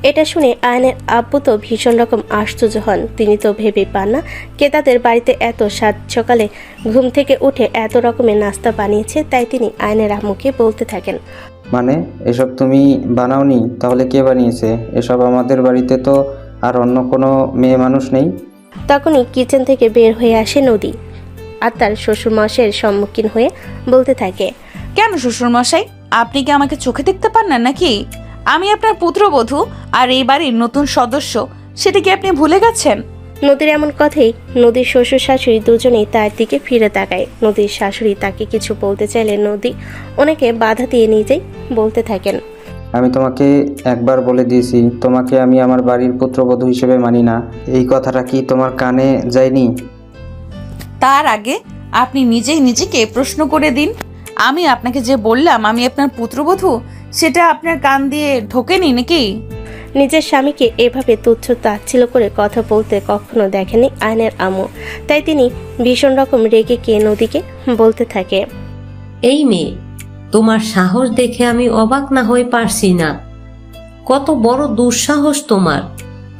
এটা শুনে আয়নের আব্বু তো ভীষণ রকম আশ্চর্য হন। তিনি তো ভেবে পান না কে তাদের বাড়িতে এত সাত সকালে ঘুম থেকে উঠে এত রকমের নাস্তা বানিয়েছে। তাই তিনি আয়নের আম্মুকে বলতে থাকেন, মানে এসব তুমি বানাওনি? তাহলে কে বানিয়েছে এসব? আমাদের বাড়িতে তো আর অন্য কোনো মেয়ে মানুষ নেই? তখনই কিচেন থেকে বের হয়ে আসে নদী আর তার শ্বশুরমশাইয়ের সম্মুখীন হয়ে বলতে থাকে, কেন শ্বশুরমশাই, আপনি কি আমাকে চোখে দেখতে পান না নাকি? আমি আপনার পুত্রবধূ আর এই বাড়ির নতুন সদস্য, সেটা কি আপনি ভুলে গেছেন? নদীর এমন কথাই নদীর শ্বশুর শাশুড়ি দুজনেই তার দিকে ফিরে তাকায়। নদীর শাশুড়ি তাকে কিছু বলতে চাইলে নদী ওনাকে বাধা দিয়ে নিজেই বলতে থাকেন, আমি তোমাকে একবার বলে দিয়েছি, তোমাকে আমি আমার বাড়ির পুত্রবধূ হিসেবে মানি না। এই কথাটা কি তোমার কানে যায়নি? তার আগে আপনি নিজেই নিজেকে প্রশ্ন করে দিন, আমি আপনাকে যে বললাম আমি আপনার পুত্রবধূ, সেটা আপনার কান দিয়ে ঢোকেনি নাকি? নিজের স্বামীকে এভাবে তুচ্ছ তাচ্ছিল্য করে কথা বলতে কখনো দেখেনি আয়নের আম্মু। তাই তিনি ভীষণ রকম রেগে গিয়ে নদীকে বলতে থাকে, এই মেয়ে, তোমার সাহস দেখে আমি অবাক না হয়ে পারছি না। কত বড় দুঃসাহস তোমার!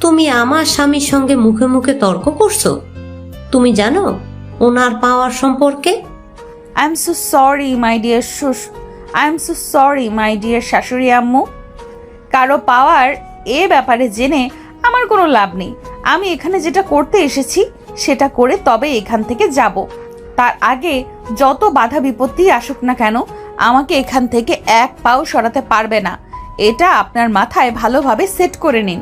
তুমি আমার স্বামীর সঙ্গে মুখে মুখে তর্ক করছো? তুমি জানো ওনার পাওয়ার সম্পর্কে? I am so sorry my dear শাশুড়ি আম্মু। কারো পাওয়ার এ ব্যাপারে জেনে আমার কোনো লাভ নেই। আমি এখানে যেটা করতে এসেছি সেটা করে তবে এখান থেকে যাব। তার আগে যত বাধা বিপত্তি আসুক না কেন, আমাকে এখান থেকে এক পাও সরাতে পারবে না। এটা আপনার মাথায় ভালোভাবে সেট করে নিন।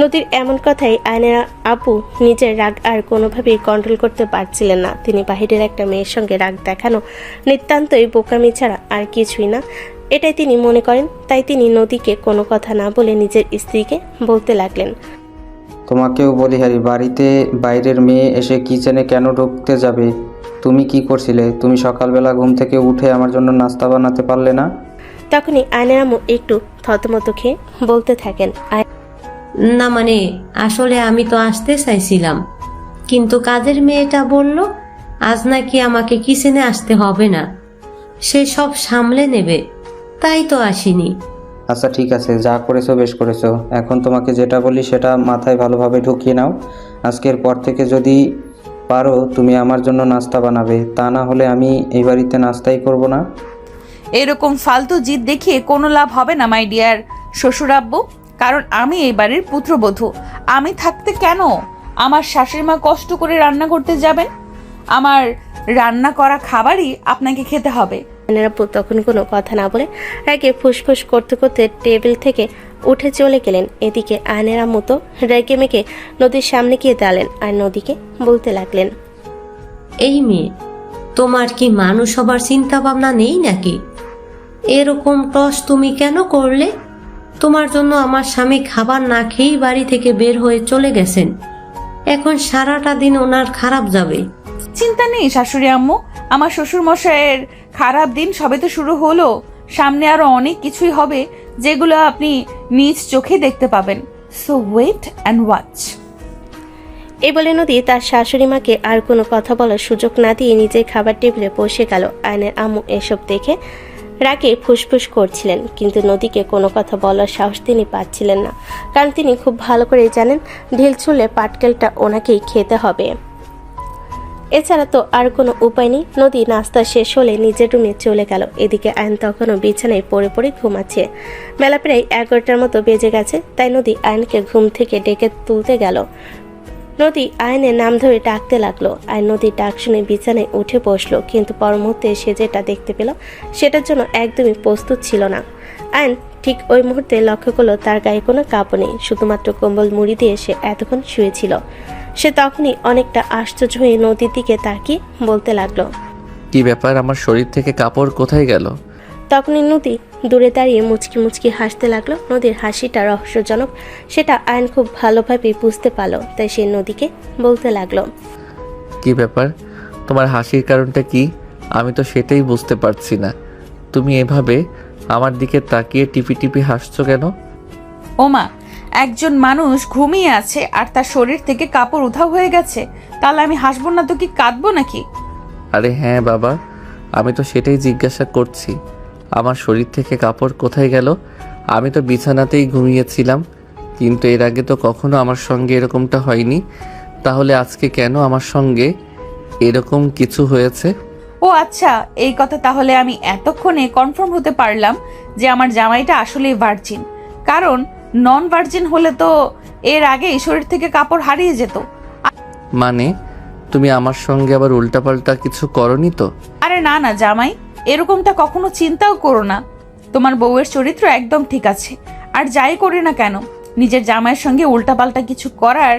নদীর এমন কথাই আয়নের আপু নিজের রাগ আর কোনোভাবেই কন্ট্রোল করতে পারছিলেন না। তিনি বাহিরের একটা মেয়ের সঙ্গে রাগ দেখানো নিতান্তই বোকামি ছাড়া আর কিছুই না, এটাই তিনি মনে করেন। তাই তিনি নদীকে কোনো কথা না বলে নিজের স্ত্রীকে বলতে লাগলেন, তোমাকেও বলি হারি, বাড়িতে বাইরের মেয়ে এসে কিচেনে কেন ঢুকতে যাবে? তুমি কি করছিলে? তুমি সকালবেলা ঘুম থেকে উঠে আমার জন্য নাস্তা বানাতে পারলে না? তখনই আয়নের আম্মু একটু থতমত খেয়ে বলতে থাকেন, না মানে, আসলে আমি তো আসতে চাইছিলাম, কিন্তু কাজের মেয়েটা বলল আজ নাকি আমাকে কিচেনে আসতে হবে না, সে সব সামলে নেবে, তাই তো আসিনি। আচ্ছা ঠিক আছে, যা করেছো বেশ করেছো। এখন তোমাকে যেটা বলি সেটা মাথায় ভালোভাবে ঢুকিয়ে নাও। আজকের পর থেকে যদি পারো তুমি আমার জন্য নাস্তা বানাবে, তা না হলে আমি এই বাড়িতে নাস্তাই করব না। এরকম ফালতু জিদ দেখিয়ে কোনো লাভ হবে না মাই ডিয়ার শ্বশুর আব্বু, কারণ আমি এই বাড়ির পুত্রবধূ। আমি থাকতে কেন আমার শাশুড়ি মা কষ্ট করে রান্না করতে যাবেন? আমার রান্না করা খাবারই আপনাকে খেতে হবে। আয়নের আপু তখন কোনো কথা না বলে রাগে ফুসফুস করতে করতে টেবিল থেকে উঠে চলে গেলেন। এদিকে আয়নের আম্মু তো রেগে মেগে নদীর সামনে গিয়ে দাঁড়ালেন আর নদীকে বলতে লাগলেন, এই মেয়ে, তোমার কি মানুষ হবার চিন্তা ভাবনা নেই নাকি? এরকম টস তুমি কেন করলে? তোমার জন্য আমার স্বামী খাবার না খেয়েই বাড়ি থেকে বের হয়ে চলে গেছেন। এখন সারাটা দিন ওনার খারাপ যাবে। চিন্তা নেই শাশুড়ি আম্মু, আমার শ্বশুর মশাইয়ের খারাপ দিন সবে তো শুরু হলো। সামনে আরো অনেক কিছুই হবে যেগুলো আপনি নিজ চোখে দেখতে পাবেন। So wait and watch. এই বলে নদী তার শাশুড়ি মাকে আর কোনো কথা বলার সুযোগ না দিয়ে নিজের খাবার টেবিলে বসে গেল। আয়নের আম্মু এসব দেখে রাগে ফুসফুস করছিলেন, কিন্তু নদীকে কোনো কথা বলার সাহস তিনি পাচ্ছিলেন না, কারণ তিনি খুব ভালো করে জানেন ঢিল ছুঁড়লে পাটকেলটা ওনাকেই খেতে হবে। এছাড়া তো আর কোনো উপায় নেই। নদী নাস্তা শেষ হলে নিজের রুমে চলে গেল। এদিকে আয়ন তখনও বিছানায় পড়ে পড়ে ঘুমাচ্ছে। বেলা প্রায় 11টার মতো বেজে গেছে, তাই নদী আয়নকে ঘুম থেকে ডেকে তুলতে গেল। নদী আয়নের নাম ধরে ডাকতে লাগলো। আয়ন নদীর ডাক শুনে বিছানায় উঠে বসলো, কিন্তু পর মুহূর্তে সে যেটা দেখতে পেল সেটার জন্য একদমই প্রস্তুত ছিল না। আয়ন ঠিক ওই মুহূর্তে লক্ষ্য করলো তার গায়ে কোনো কাপড় নেই, শুধুমাত্র কম্বল মুড়ি দিয়ে সে এতক্ষণ শুয়েছিল। সে তখনই অনেকটা আশ্চর্য হয়ে নদীর দিকে তাকিয়ে বলতে লাগলো, কি ব্যাপার, আমার শরীর থেকে কাপড় কোথায় গেল? তখনই নদী দূরে দাঁড়িয়ে মুচকি মুচকি হাসতে লাগলো। নদীর হাসিটা রহস্যজনক, সেটা আয়ন খুব ভালোভাবে বুঝতে পারলো। তাই সে নদীকে বলতে লাগলো, কি ব্যাপার, তোমার হাসির কারণটা কি? আমি তো সেটাই বুঝতে পারছি না। তুমি এভাবে আমার দিকে তাকিয়ে টিপি টিপি হাসছো কেন? ওমা, একজন মানুষ ঘুমিয়ে আছে আর তার শরীর থেকে কাপড় উধাও হয়ে গেছে, তাহলে আমি হাসবো না তো কি কাঁদবো নাকি? আরে হ্যাঁ বাবা, আমি তো সেটাই জিজ্ঞাসা করছি, আমার শরীর থেকে কাপড় কোথায় গেল? আমি তো বিছানাতেই ঘুমিয়েছিলাম, কিন্তু এর আগে তো কখনো আমার সঙ্গে এরকমটা হয়নি। তাহলে আজকে কেন আমার সঙ্গে এরকম কিছু হয়েছে? ও আচ্ছা, এই কথা। তাহলে আমি এতক্ষণে কনফার্ম হতে পারলাম যে আমার জামাইটা আসলেই ভার্জিন, কারণ নন ভার্জিন হলে তো এর আগেই শরীর থেকে কাপড় হারিয়ে যেত। মানে তুমি আমার সঙ্গে আবার উল্টাপাল্টা কিছু করনি তো? আরে না না জামাই, এরকমটা কখনো চিন্তাও করো না। তোমার বউয়ের চরিত্র একদম ঠিক আছে। আর যাই করি না কেন, নিজের জামাইয়ের সঙ্গে উল্টাপাল্টা কিছু করার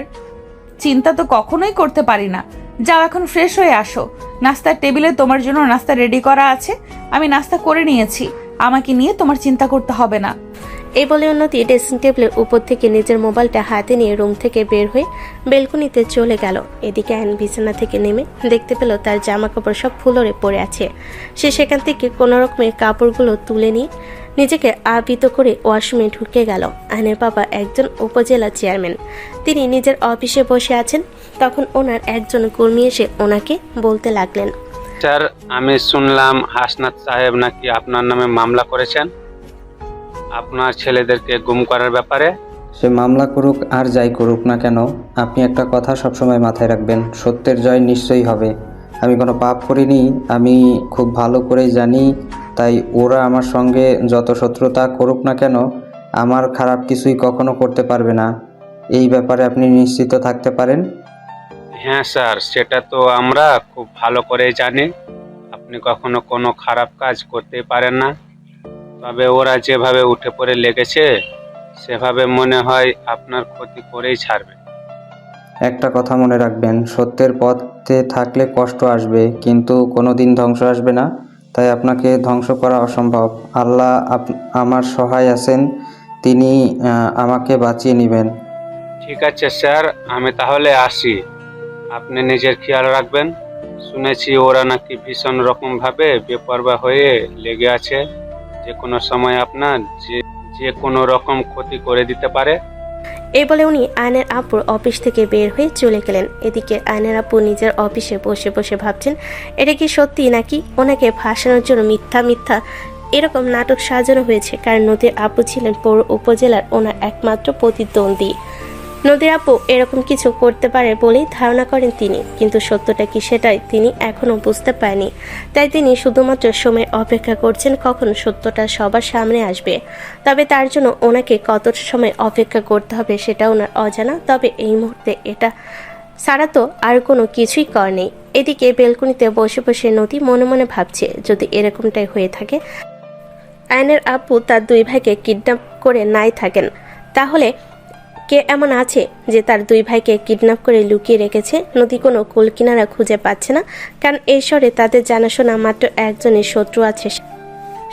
চিন্তা তো কখনোই করতে পারি না। যাও এখন ফ্রেশ হয়ে আসো, নাস্তার টেবিলে তোমার জন্য নাস্তা রেডি করা আছে। আমি নাস্তা করে নিয়েছি, আমাকে নিয়ে তোমার চিন্তা করতে হবে না। এই বলে উন্নতি ড্রেসিং টেবিলের উপর থেকে নিজের মোবাইলটা হাতে নিয়ে রুম থেকে বের হয়ে বেলকনিতে চলে গেল। এদিকে আয়ন বিছানা থেকে নেমে দেখতে পেল তার জামা কাপড় সব ফ্লোরে পড়ে আছে। সে সেখান থেকে কোনো রকমের কাপড়গুলো তুলে নিয়ে নিজেকে আবৃত করে ওয়াশরুমে ঢুকে গেল। আয়নের বাবা একজন উপজেলা চেয়ারম্যান, তিনি নিজের অফিসে বসে আছেন। তখন ওনার একজন কর্মী এসে ওনাকে বলতে লাগলেন, স্যার, আমি শুনলাম হাসনাত সাহেব নাকি আপনার নামে মামলা করেছেন আপনার ছেলেদেরকে গুম করার ব্যাপারে। সে মামলা করুক আর যাই করুক না কেন, আপনি একটা কথা সবসময় মাথায় রাখবেন, সত্যের জয় নিশ্চয়ই হবে। আমি কোনো পাপ করিনি, আমি খুব ভালো করেই জানি। তাই ওরা আমার সঙ্গে যত শত্রুতা করুক না কেন, আমার খারাপ কিছুই কখনো করতে পারবে না। এই ব্যাপারে আপনি নিশ্চিত থাকতে পারেন। হ্যাঁ স্যার, সেটা তো আমরা খুব ভালো করেই জানি। আপনি কখনো কোনো খারাপ কাজ করতেই পারেন না। তবে ওরা যেভাবে উঠে পড়ে লেগেছে, সেভাবে মনে হয় আপনার ক্ষতি করেই ছাড়বে। একটা কথা মনে রাখবেন, সত্যের পথে থাকলে কষ্ট আসবে, কিন্তু কোনো দিন ধ্বংস আসবে না। তাই আপনাকে ধ্বংস করা অসম্ভব। আল্লাহ আমার সহায় আছেন, তিনি আমাকে বাঁচিয়ে নেবেন। ঠিক আছে স্যার, আমি তাহলে আসি। আপনি নিজের খেয়াল রাখবেন। শুনেছি ওরা নাকি ভীষণ রকমভাবে বেপরোয়া হয়ে লেগে আছে, যে কোনো সময় আপনার যে কোনো রকম ক্ষতি করে দিতে পারে। এই বলে উনি আয়নের আপুর অফিস থেকে বের হয়ে চলে গেলেন। এদিকে আয়নের আপু নিজের অফিসে বসে বসে ভাবছেন, এটা কি সত্যি নাকি ওনাকে ফাঁসানোর জন্য মিথ্যা মিথ্যা এরকম নাটক সাজানো হয়েছে। কারণ নদীর আপু ছিলেন পৌর উপজেলার ওনার একমাত্র প্রতিদ্বন্দ্বী। নদীর আপু এরকম কিছু করতে পারে বলেই ধারণা করেন তিনি, কিন্তু সত্যটা কি সেটাই তিনি এখনো বুঝতে পারেনি। তাই তিনি শুধুমাত্র সময় অপেক্ষা করছেন কখন সত্যটা সবার সামনে আসবে। তবে তার জন্য ওনাকে কত সময় অপেক্ষা করতে হবে সেটা ওনার অজানা। তবে এই মুহূর্তে এটা ছাড়া তো আর কোনো কিছুই কর নেই। এদিকে বেলকনিতে বসে বসে নদী মনে মনে ভাবছে, যদি এরকমটাই হয়ে থাকে, আয়নের আপু তার দুই ভাইকে কিডন্যাপ করে নাই থাকেন, তাহলে কে এমন আছে যে তার দুই ভাইকে কিডন্যাপ করে লুকিয়ে রেখেছে। নদী কোনো কুল কিনারা খুঁজে পাচ্ছে না, কারণ এই শহরে তাদের জানাশোনা মাত্র একজনই শত্রু আছে,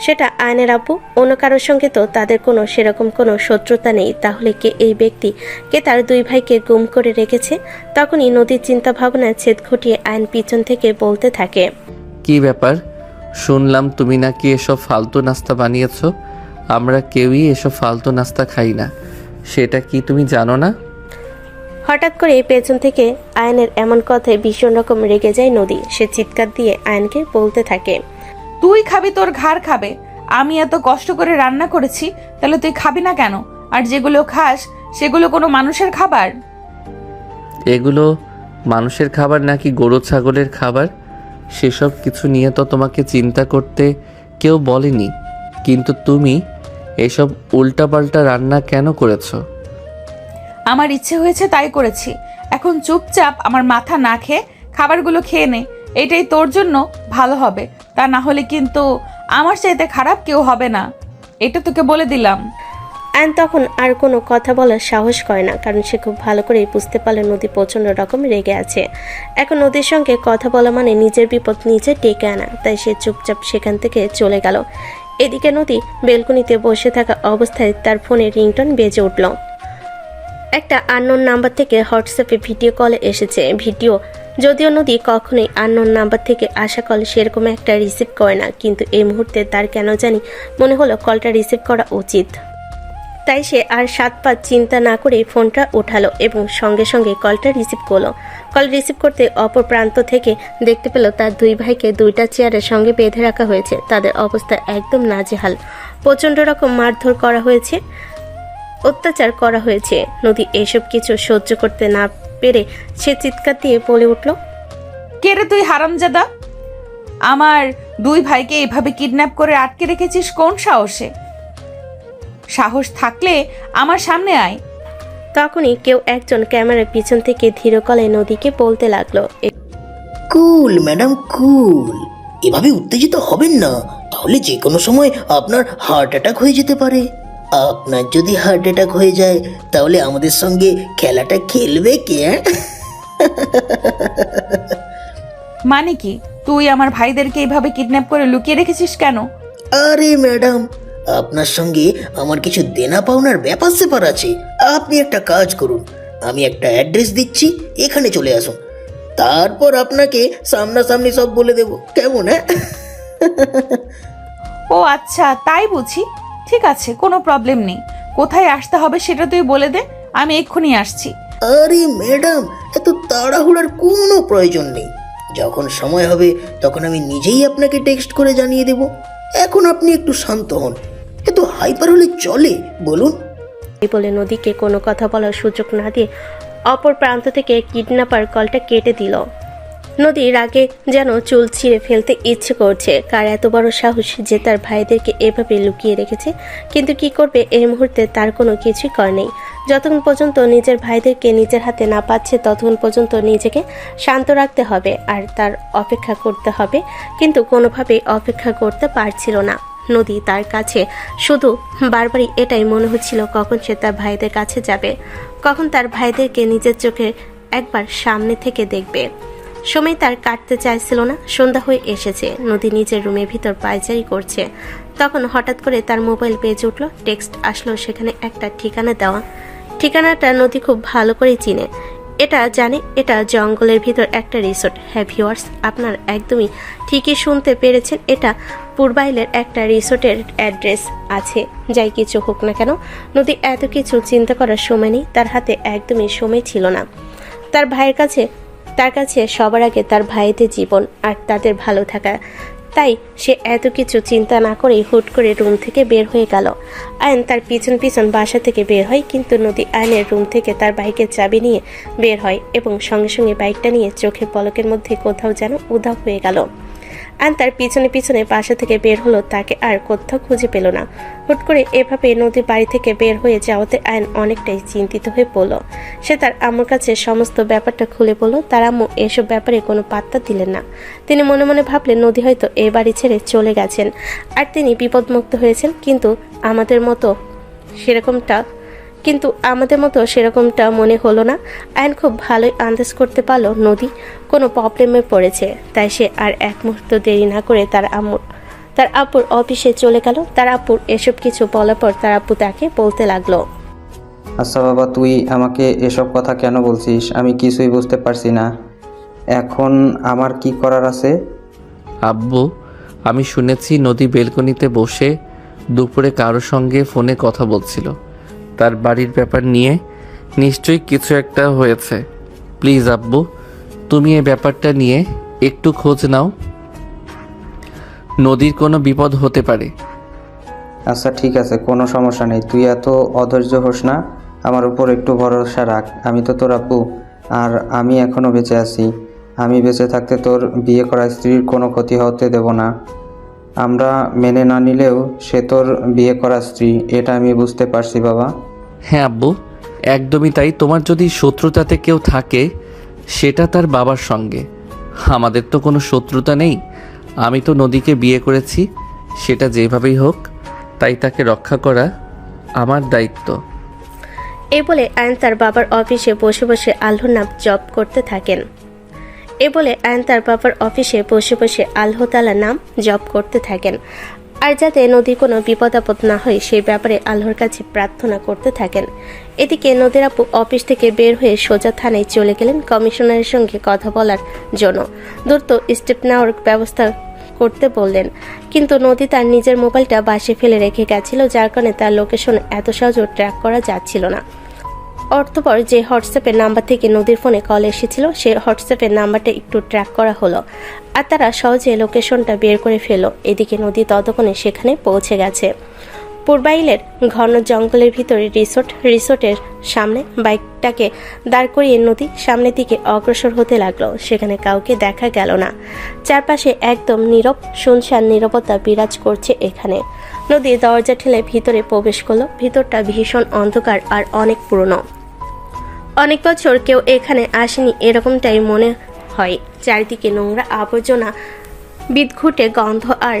সেটা আয়নের আপু। অন্য কারোর সঙ্গে তো তাদের কোনো সেরকম কোনো শত্রুতা নেই। তাহলে কে এই ব্যক্তি, কে তার দুই ভাইকে গুম করে রেখেছে? তখনই নদীর চিন্তা ভাবনায় ছেদ ঘটিয়ে আয়ন পিছন থেকে বলতে থাকে, কি ব্যাপার, শুনলাম তুমি নাকি এসব ফালতু নাস্তা বানিয়েছো। আমরা কেউই এসব ফালতু নাস্তা খাই না, সেটা কি তুমি জানো না? হঠাৎ করে পেছন থেকে আয়নের এমন কথায় ভীষণ রকম রেগে যায় নদী। সে চিৎকার দিয়ে আয়নকে বলতে থাকে, তুই খাবি, তোর ঘাড় খাবে। আমি এত কষ্ট করে রান্না করেছি, তাহলে তুই খাবি না কেন? আর যেগুলো খাস সেগুলো কোনো মানুষের খাবার? এগুলো মানুষের খাবার নাকি গরু ছাগলের খাবার, সেসব কিছু নিয়ে তো তোমাকে চিন্তা করতে কেউ বলেনি। কিন্তু তুমি এসব উল্টাপাল্টা রান্না কেন করেছো? আমার ইচ্ছে হয়েছে তাই করেছি। এখন চুপচাপ আমার মাথা না খেয়ে খাবারগুলো খেয়ে নে, এটাই তোর জন্য ভালো হবে। তা না হলে কিন্তু আমার চাইতে খারাপ কেউ হবে না, এটা তোকে বলে দিলাম। আয়ন তখন আর কোনো কথা বলার সাহস করে না, কারণ সে খুব ভালো করেই বুঝতে পারল নদী প্রচণ্ড রকম রেগে আছে। এখন নদীর সঙ্গে কথা বলা মানে নিজের বিপদ নিজে ডেকে আনা। তাই সে চুপচাপ সেখান থেকে চলে গেল। এদিকে নদী বেলকনিতে বসে থাকা অবস্থায় তার ফোনে রিংটোন বেজে উঠল। একটা আননোন নাম্বার থেকে হোয়াটসঅ্যাপে ভিডিও কলে এসেছে। ভিডিও যদিও নদী কখনোই আননোন নাম্বার থেকে আসা কল সেরকম একটা রিসিভ করে না, কিন্তু এই মুহূর্তে তার কেন জানি মনে হলো কলটা রিসিভ করা উচিত। তাই সে আর 7 পাঁচ চিন্তা না করে ফোনটা উঠালো এবং সঙ্গে সঙ্গে কলটা রিসিভ করলো। কল রিসিভ করতে অপর প্রান্ত থেকে দেখতে পেল তার দুই ভাইকে 2টা চেয়ারের সঙ্গে বেঁধে রাখা হয়েছে। তাদের অবস্থা একদম নাজেহাল, প্রচণ্ড রকম মারধর করা হয়েছে, অত্যাচার করা হয়েছে। নদী এসব কিছু সহ্য করতে না পেরে সে চিৎকার দিয়ে বলে উঠল, কে রে তুই হারামজাদা? আমার দুই ভাইকে এভাবে কিডন্যাপ করে আটকে রেখেছিস কোন সাহসে? সাহস থাকলে আমার সামনে আয়। তখনই কেউ একজন ক্যামেরার পিছন থেকে ধীর গলায় নদীকে বলতে লাগলো, কুল ম্যাডাম কুল, এভাবে উত্তেজিত হবেন না, তাহলে যে কোনো সময় আপনার হার্ট অ্যাটাক হয়ে যেতে পারে। আপনার যদি হার্ট অ্যাটাক হয়ে যায় তাহলে আমাদের সঙ্গে খেলাটা খেলবে কে? মানে কি, তুই আমার ভাইদেরকে এইভাবে কিডন্যাপ করে লুকিয়ে রেখেছিস কেন? আরে ম্যাডাম, আপনার সঙ্গে আমার কিছু দেনা পাওনার ব্যাপার স্যাপার আছে। আপনি একটা কাজ করুন, আমি একটা অ্যাড্রেস দিচ্ছি, এখানে চলে আসুন, তারপর আপনাকে সামনাসামনি সব বলে দেব, কেমন? হ্যাঁ ও আচ্ছা, তাই বুঝি। ঠিক আছে, কোনো প্রবলেম নেই। কোথায় আসতে হবে সেটা তুই বলে দে, আমি এক্ষুনি আসছি। আরে ম্যাডাম, এত তাড়াহুড়ার কোনো প্রয়োজন নেই। যখন সময় হবে তখন আমি নিজেই আপনাকে টেক্সট করে জানিয়ে দেব। এখন আপনি একটু শান্ত হন, এত হাইপার হলে চলে বলুন? এই বলে নদীকে কোনো কথা বলার সুযোগ না দিয়ে অপর প্রান্ত থেকে কিডন্যাপার কলটা কেটে দিল। নদীর আগে যেন চুল ছিঁড়ে ফেলতে ইচ্ছে করছে। কার এত বড় সাহস যে তার ভাইদেরকে এভাবে লুকিয়ে রেখেছে, কিন্তু কি করবে এই মুহূর্তে তার কোনো কিছুই কর নেই। যতক্ষণ পর্যন্ত নিজের ভাইদেরকে নিজের হাতে না পাচ্ছে ততক্ষণ পর্যন্ত নিজেকে শান্ত রাখতে হবে আর তার অপেক্ষা করতে হবে, কিন্তু কোনোভাবেই অপেক্ষা করতে পারছিল না। নদী তার কাছে শুধু বারবারই এটাই মনে হচ্ছিল কখন সে তার ভাইদের কাছে যাবে, কখন তার ভাইদেরকে নিজের চোখে একবার সামনে থেকে দেখবে। সময় তার কাটতে চাইছিল না। সন্ধ্যা হয়ে এসেছে, নদী নিজের রুমের ভিতর পায়চারি করছে। তখন হঠাৎ করে তার মোবাইল বেজে উঠল, টেক্সট আসলো, সেখানে একটা ঠিকানা দেওয়া। ঠিকানাটা নদী খুব ভালো করে চিনে, এটা জানে এটা জঙ্গলের ভিতর একটা রিসোর্ট। হ্যাঁ ভিউয়ার্স, আপনার একদমই ঠিকই শুনতে পেরেছেন, এটা পূর্বাইলের একটা রিসোর্টের অ্যাড্রেস আছে। যাই কিছু হোক না কেন, নদী এত কিছু চিন্তা করার সময় নেই, তার হাতে একদমই সময় ছিল না। তার কাছে সবার আগে তার ভাইদের জীবন আর তাদের ভালো থাকা। তাই সে এত কিছু চিন্তা না করেই হুট করে রুম থেকে বের হয়ে গেল। আয়ন তার পিছন পিছন বাসা থেকে বের হয়, কিন্তু নদী আয়নের রুম থেকে তার বাইকের চাবি নিয়ে বের হয় এবং সঙ্গে সঙ্গে বাইকটা নিয়ে চোখের পলকের মধ্যে কোথাও যেন উধাও হয়ে গেল। আয়ন তার পিছনে পিছনে বাসা থেকে বের হলো, তাকে আর কোথাও খুঁজে পেল না। হুট করে এভাবে নদীর বাড়ি থেকে বের হয়ে যাওয়াতে আয়ন অনেকটাই চিন্তিত হয়ে পড়ল। সে তার আম্মুর কাছে সমস্ত ব্যাপারটা খুলে বলল। তার আম্মু এসব ব্যাপারে কোনো পাত্তা দিলেন না। তিনি মনে মনে ভাবলেন নদী হয়তো এ বাড়ি ছেড়ে চলে গেছেন আর তিনি বিপদমুক্ত হয়েছেন, কিন্তু আমাদের মতো সেরকমটা মনে হলো না। আয়ন খুব ভালোই আন্দাজ করতে পারলো নদী কোনো প্রবলেমে পড়েছে। তাই সে আর এক মুহূর্ত দেরি না করে তার আব্বুর অফিসে চলে গেল। তার আব্বুর এসব কিছু বলার পর তার আব্বু তাকে বলতে লাগলো, আচ্ছা বাবা, তুই আমাকে এসব কথা কেন বলছিস? আমি কিছুই বুঝতে পারছি না। এখন আমার কি করার আছে? আব্বু, আমি শুনেছি নদী বেলকনিতে বসে দুপুরে কারোর সঙ্গে ফোনে কথা বলছিল। তার বাড়ির ব্যাপার নিয়ে নিশ্চয়ই কিছু একটা হয়েছে। প্লিজ আব্বু, তুমি এই ব্যাপারটা নিয়ে একটু খোঁজ নাও, নদীর কোনো বিপদ হতে পারে। আচ্ছা ঠিক আছে, কোনো সমস্যা নেই, তুই এত অধৈর্য হোস না, আমার উপর একটু ভরসা রাখ। আমি তো তোর আব্বু, আর আমি এখনও বেঁচে আছি। আমি বেঁচে থাকতে তোর বিয়ে করা স্ত্রীর কোনো ক্ষতি হতে দেব না। আমরা মেনে না নিলেও সে তোর বিয়ে করা স্ত্রী, এটা আমি বুঝতে পারছি বাবা। হ্যাঁ আব্বু, একদমই তাই। তোমার যদি শত্রুতাতে কেউ থাকে সেটা তার বাবার সঙ্গে। আমাদের তো কোনো শত্রুতা নেই। আমি তো নদীকে বিয়ে করেছি, সেটা যেভাবেই হোক, তাই তাকে রক্ষা করা আমার দায়িত্ব। এই বলে আয়ন তার বাবার অফিসে বসে বসে আল্লাহর নাম জপ করতে থাকেন। আল্লাহ তাআলার নাম জপ করতে থাকেন আর যাতে নদীর কোনো বিপদ আপদ না হয় সেই ব্যাপারে আল্লাহর কাছে প্রার্থনা করতে থাকেন। এদিকে নদীর আপু অফিস থেকে বের হয়ে সোজা থানায় চলে গেলেন কমিশনারের সঙ্গে কথা বলার জন্য। দ্রুত স্টেপ নেওয়ার ব্যবস্থা করতে বললেন, কিন্তু নদী তার নিজের মোবাইলটা বাসে ফেলে রেখে গেছিল, যার কারণে তার লোকেশন এত সহজে ট্র্যাক করা যাচ্ছিল না। অর্থপর যে হোয়াটসঅ্যাপের নাম্বার থেকে নদীর ফোনে কল এসেছিল সেই হোয়াটসঅ্যাপের নাম্বারটা একটু ট্র্যাক করা হলো আর তারা সহজে লোকেশনটা বের করে ফেলো। এদিকে নদী ততক্ষণে সেখানে পৌঁছে গেছে। পূর্বাইলের ঘন জঙ্গলের ভিতরে রিসোর্টের সামনে বাইকটাকে দাঁড় করিয়ে নদী সামনের দিকে অগ্রসর হতে লাগলো। সেখানে কাউকে দেখা গেল না। চারপাশে একদম নীরব শুনশান নীরবতা বিরাজ করছে এখানে। নদী দরজা ঠেলে ভিতরে প্রবেশ করলো। ভিতরটা ভীষণ অন্ধকার আর অনেক পুরনো। অনেক বছর কেউ এখানে আসেনি এরকমটাই মনে হয়। চারিদিকে নোংরা আবর্জনা, বিদঘুটে গন্ধ আর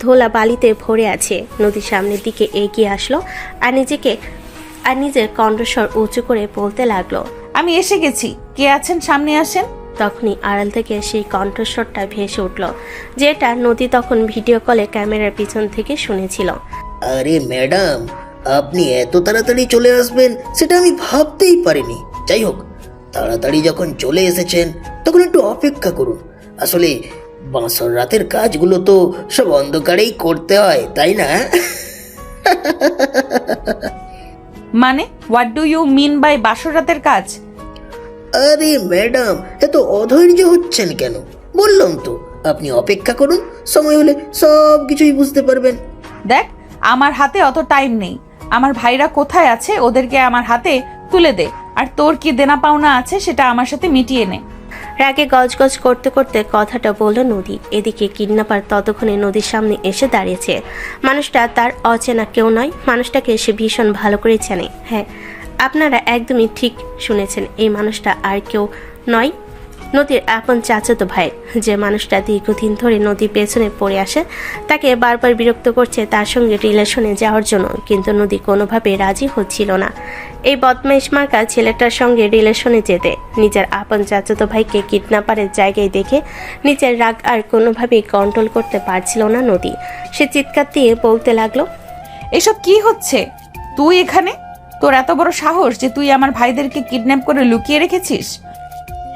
ধোলা বালিতে ভরে আছে। নদীর সামনের দিকে এগিয়ে আসলো আর নিজের কণ্ঠস্বর উঁচু করে বলতে লাগলো, আমি এসে গেছি, কে আছেন সামনে আসেন। তখনই আড়াল থেকে সেই কণ্ঠস্বরটা ভেসে উঠল, যেটা নদী তখন ভিডিও কলে ক্যামেরার পিছন থেকে শুনেছিল। আরে ম্যাডাম, আপনি এত তাড়াতাড়ি চলে আসবেন সেটা আমি ভাবতেই পারিনি। যাই হোক, তাড়াতাড়ি যখন চলে এসেছেন তখন একটু অপেক্ষা করুন। আসলে বাঁশর রাতের কাজগুলো তো সব অন্ধকারেই করতে হয়, তাই না? মানে what do you mean by বাসর রাতের কাজ? আরে ম্যাডাম, এত অধৈর্য হচ্ছেন কেন? বললাম তো, আপনি অপেক্ষা করুন, সময় হলে সব কিছুই বুঝতে পারবেন। দেখ, আমার হাতে অত টাইম নেই। আমার ভাইরা কোথায় আছে ওদেরকে আমার হাতে তুলে দে, আর তোর কি দেনা পাওনা আছে সেটা আমার সাথে মিটিয়ে নে। রাগে গজগজ করতে করতে কথাটা বলল নদী। এদিকে কিডন্যাপার ততক্ষণে নদীর সামনে এসে দাঁড়িয়েছে। মানুষটা তার অচেনা কেউ নয়, মানুষটাকে সে ভীষণ ভালো করে জানে। হ্যাঁ, আপনারা একদমই ঠিক শুনেছেন, এই মানুষটা আর কেউ নয়, নদীর আপন চাচাতো ভাই। যে মানুষটা দীর্ঘদিন ধরে নদীর পেছনে পড়ে আসে, তাকে বারবার বিরক্ত করছে তার সঙ্গে রিলেশনে যাওয়ার জন্য, কিন্তু নদী কোনোভাবে রাজি হচ্ছিল না এই বদমাইশ মার্কা ছেলেটার সঙ্গে রিলেশনে যেতে। নিজের আপন চাচাতো ভাইকে কিডন্যাপারের জায়গায় দেখে নিজের রাগ আর কোনোভাবেই কন্ট্রোল করতে পারছিল না নদী। সে চিৎকার দিয়ে বলতে লাগলো, এসব কি হচ্ছে? তুই এখানে? তোর এত বড় সাহস যে তুই আমার ভাইদেরকে কিডন্যাপ করে লুকিয়ে রেখেছিস?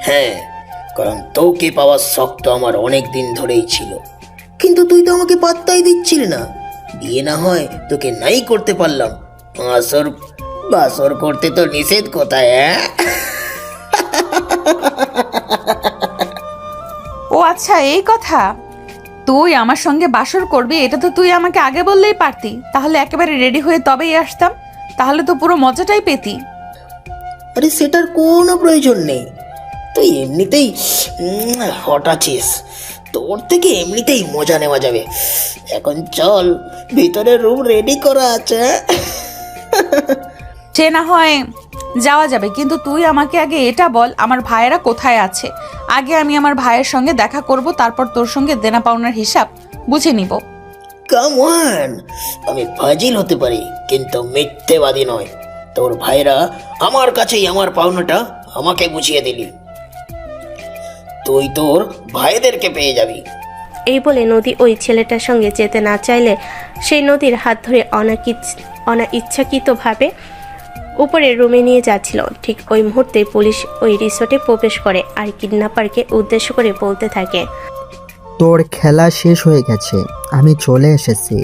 হ্যাঁ, কারণ তোকে পাওয়ার শখ তো আমার অনেক দিন ধরেই ছিল, কিন্তু তুই তো আমাকে পাত্তাই দিচ্ছিলি না। বিয়ে না হয় তোকে নাই করতে পারলাম, বাসর করতে তো নিষেধ কোথায়? ও আচ্ছা, এই কথা। তুই আমার সঙ্গে বাসর করবি এটা তো তুই আমাকে আগে বললেই পারতি, তাহলে একেবারে রেডি হয়ে তবেই আসতাম, তাহলে তো পুরো মজাটাই পেতি। আরে সেটার কোনো প্রয়োজন নেই, তুই এমনিতেই হট আছিস, তোর থেকে এমনিতেই মজা নেওয়া যাবে। এখন চল, ভিতরে রুম রেডি করা আছে। সে না হয় যাওয়া যাবে, কিন্তু তুই আমাকে আগে এটা বল আমার ভাইয়েরা কোথায় আছে। আগে আমি আমার ভাইয়ের সঙ্গে দেখা করব, তারপর তোর সঙ্গে দেনা পাওনার হিসাব বুঝে নিব। কাম অন, আমি ফাজিল হতে পারি কিন্তু মিথ্যেবাদী নয়। তোর ভাইরা আমার কাছেই আমার পাওনাটা আমাকে বুঝিয়ে দিলি, তুই তোর ভাইদেরকে পেয়ে যাবি। এই বলে নদী ওই ছেলেটার সঙ্গে যেতে না চাইলে সেই নদীর হাত ধরে অনাইচ্ছাকৃতভাবে উপরের রুমে নিয়ে যাচ্ছিল। ঠিক ওই মুহূর্তে পুলিশ ওই রিসোর্টে প্রবেশ করে আর কিডন্যাপারকে উদ্দেশ্য করে বলতে থাকে, তোর খেলা শেষ হয়ে গেছে, আমি চলে এসেছি।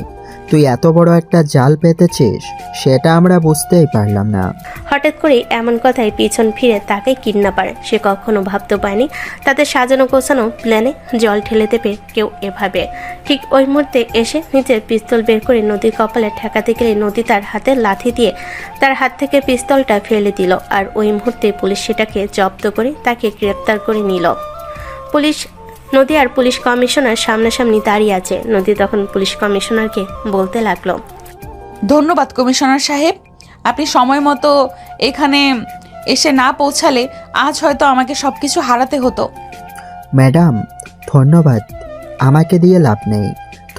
তুই এত বড় একটা জাল পেতেছিস সেটা আমরা বুঝতেই পারলাম না। হঠাৎ করে এমন কথায় পিছন ফিরে তাকায় কিডন্যাপার। সে কখনো ভাবতে পারেনি তাদের সাজানো গোছানো প্ল্যানে জল ঢেলে দেবে কেউ এভাবে। ঠিক ওই মুহূর্তে এসে নিজের পিস্তল বের করে নদীর কপালে ঠেকাতে গেলে নদী তার হাতে লাথি দিয়ে তার হাত থেকে পিস্তলটা ফেলে দিল। আর ওই মুহূর্তে পুলিশ সেটাকে জব্দ করে তাকে গ্রেপ্তার করে নিল। নদী আর পুলিশ কমিশনার সামনাসামনি দাঁড়িয়ে আছে। নদী তখন পুলিশ কমিশনারকে বলতে লাগলো, ধন্যবাদ কমিশনার সাহেব, আপনি সময় মতো এখানে এসে না পৌঁছালে আজ হয়তো আমাকে সবকিছু হারাতে হতো। ম্যাডাম ধন্যবাদ, আমাকে দিয়ে লাভ নেই।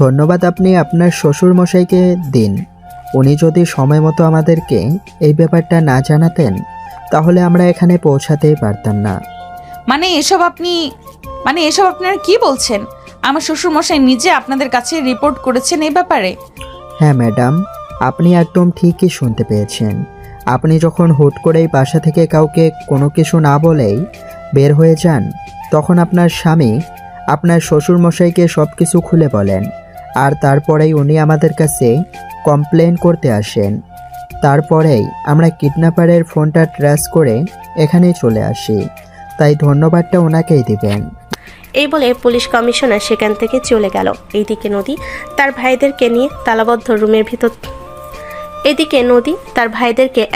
ধন্যবাদ আপনি আপনার শ্বশুর মশাইকে দিন। উনি যদি সময় মতো আমাদেরকে এই ব্যাপারটা না জানাতেন তাহলে আমরা এখানে পৌঁছাতেই পারতাম না। মানে এসব আপনারা কি বলছেন? আমার শ্বশুরমশাই নিজে আপনাদের কাছে রিপোর্ট করেছেন এই ব্যাপারে? হ্যাঁ ম্যাডাম, আপনি একদম ঠিকই শুনতে পেয়েছেন। আপনি যখন হুট করেই বাসা থেকে কাউকে কোনো কিছু না বলেই বের হয়ে যান, তখন আপনার স্বামী আপনার শ্বশুরমশাইকে সব কিছু খুলে বলেন, আর তারপরেই উনি আমাদের কাছে কমপ্লেন করতে আসেন। তারপরেই আমরা কিডন্যাপারের ফোনটা ট্রেস করে এখানেই চলে আসি, তাই ধন্যবাদটা ওনাকেই দিবেন। এই বলে পুলিশ কমিশনার সেখান থেকে চলে গেল। এইদিকে নদী তার ভাইদেরকে নিয়ে তালাবদ্ধ রুমের ভিতর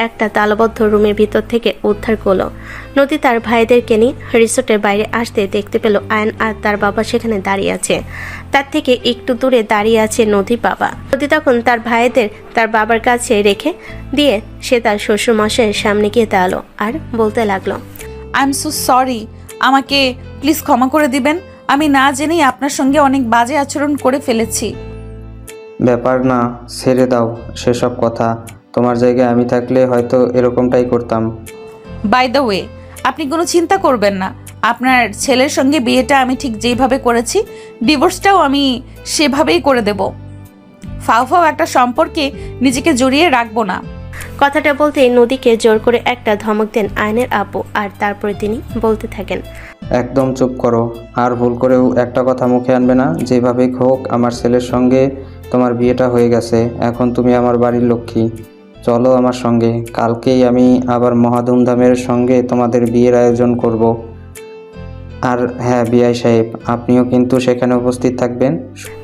একটা তালাবদ্ধ রুমের ভিতর থেকে উদ্ধার করলো। নদী তার ভাইদেরকে নিয়ে রিসোর্টের বাইরে আসতে দেখতে পেল আয়ন আর তার বাবা সেখানে দাঁড়িয়ে আছে। তার থেকে একটু দূরে দাঁড়িয়ে আছে নদীর বাবা। নদী তখন তার ভাইদের তার বাবার কাছে রেখে দিয়ে সে তার শ্বশুর মশাইয়ের সামনে গিয়ে দাঁড়ালো আর বলতে লাগলো, আই এম সো সরি, আমাকে প্লিজ ক্ষমা করে দিবেন। আমি না জেনেই আপনার সঙ্গে অনেক বাজে আচরণ করে ফেলেছি। ব্যাপার না, ছেড়ে দাও সেসব কথা। তোমার জায়গায় আমি থাকলে হয়তো এরকমটাই করতাম। বাই দ্য ওয়ে, আপনি কোনো চিন্তা করবেন না। আপনার ছেলের সঙ্গে বিয়েটা আমি ঠিক যেইভাবে করেছি, ডিভোর্সটাও আমি সেভাবেই করে দেব। ফাও একটা সম্পর্কে নিজেকে জড়িয়ে রাখবো না। কথাটা বলতেই নদীকে জোর করে একটা ধমক দেন আয়নের আব্বু, আর তারপরে তিনি বলতে থাকেন, একদম চুপ করো, আর ভুল করেও একটা কথা মুখে আনবে না। যেভাবেই হোক আমার ছেলের সঙ্গে তোমার বিয়েটা হয়ে গেছে, এখন তুমি আমার বাড়ির লক্ষ্মী। চলো আমার সঙ্গে, কালকেই আমি আবার মহাধুমধামের সঙ্গে তোমাদের বিয়ের আয়োজন করব। আর হ্যাঁ বিআই সাহেব, আপনিও কিন্তু সেখানে উপস্থিত থাকবেন।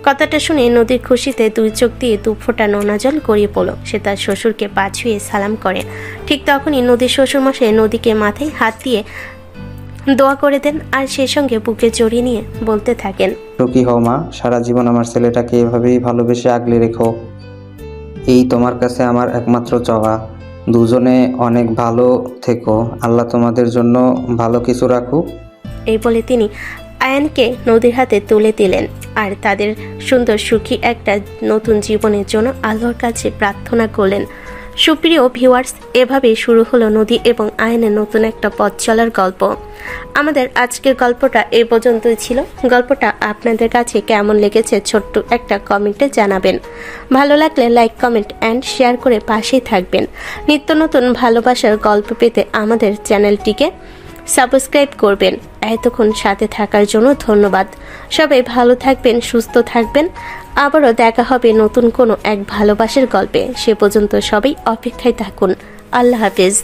কথাটা শুনে নদীর খুশিতে দুই চোখ দিয়ে দু ফোঁটা নোনা জল গড়িয়ে পড়ল। সে তার শ্বশুরকে পা ছুঁয়ে সালাম করে। ঠিক তখনই নদীর শ্বশুরমশাই নদীকে মাথায় হাত দিয়ে দোয়া করে দেন আর সেই সঙ্গে বুকে জড়িয়ে নিয়ে বলতে থাকেন, সুখী হও মা, সারা জীবন আমার ছেলেটাকে এভাবেই ভালোবেসে আগলে রেখো। এই তোমার কাছে আমার একমাত্র চাওয়া। দুজনে অনেক ভালো থেকো, আল্লাহ তোমাদের জন্য ভালো কিছু রাখুক। এই বলে তিনি আয়ানকে নদীর হাতে তুলে দিলেন আর তাদের সুন্দর সুখী একটা নতুন জীবনের জন্য আল্লাহর কাছে প্রার্থনা করলেন। সুপ্রিয় ভিউয়ার্স, এভাবেই শুরু হলো নদী এবং আয়নের নতুন একটা পথ চলার গল্প। আমাদের আজকের গল্পটা এই পর্যন্তই ছিল। গল্পটা আপনাদের কাছে কেমন লেগেছে ছোট্ট একটা কমেন্টে জানাবেন। ভালো লাগলে লাইক, কমেন্ট অ্যান্ড শেয়ার করে পাশেই থাকবেন। নিত্য নতুন ভালোবাসার গল্প পেতে আমাদের চ্যানেলটিকে সাবস্ক্রাইব করবেন। এতক্ষণ সাথে থাকার জন্য ধন্যবাদ। সবাই ভালো থাকবেন, সুস্থ থাকবেন। আবারও দেখা হবে নতুন কোনো এক ভালোবাসার গল্পে। সে পর্যন্ত সবাই অপেক্ষায় থাকুন। আল্লাহ হাফেজ।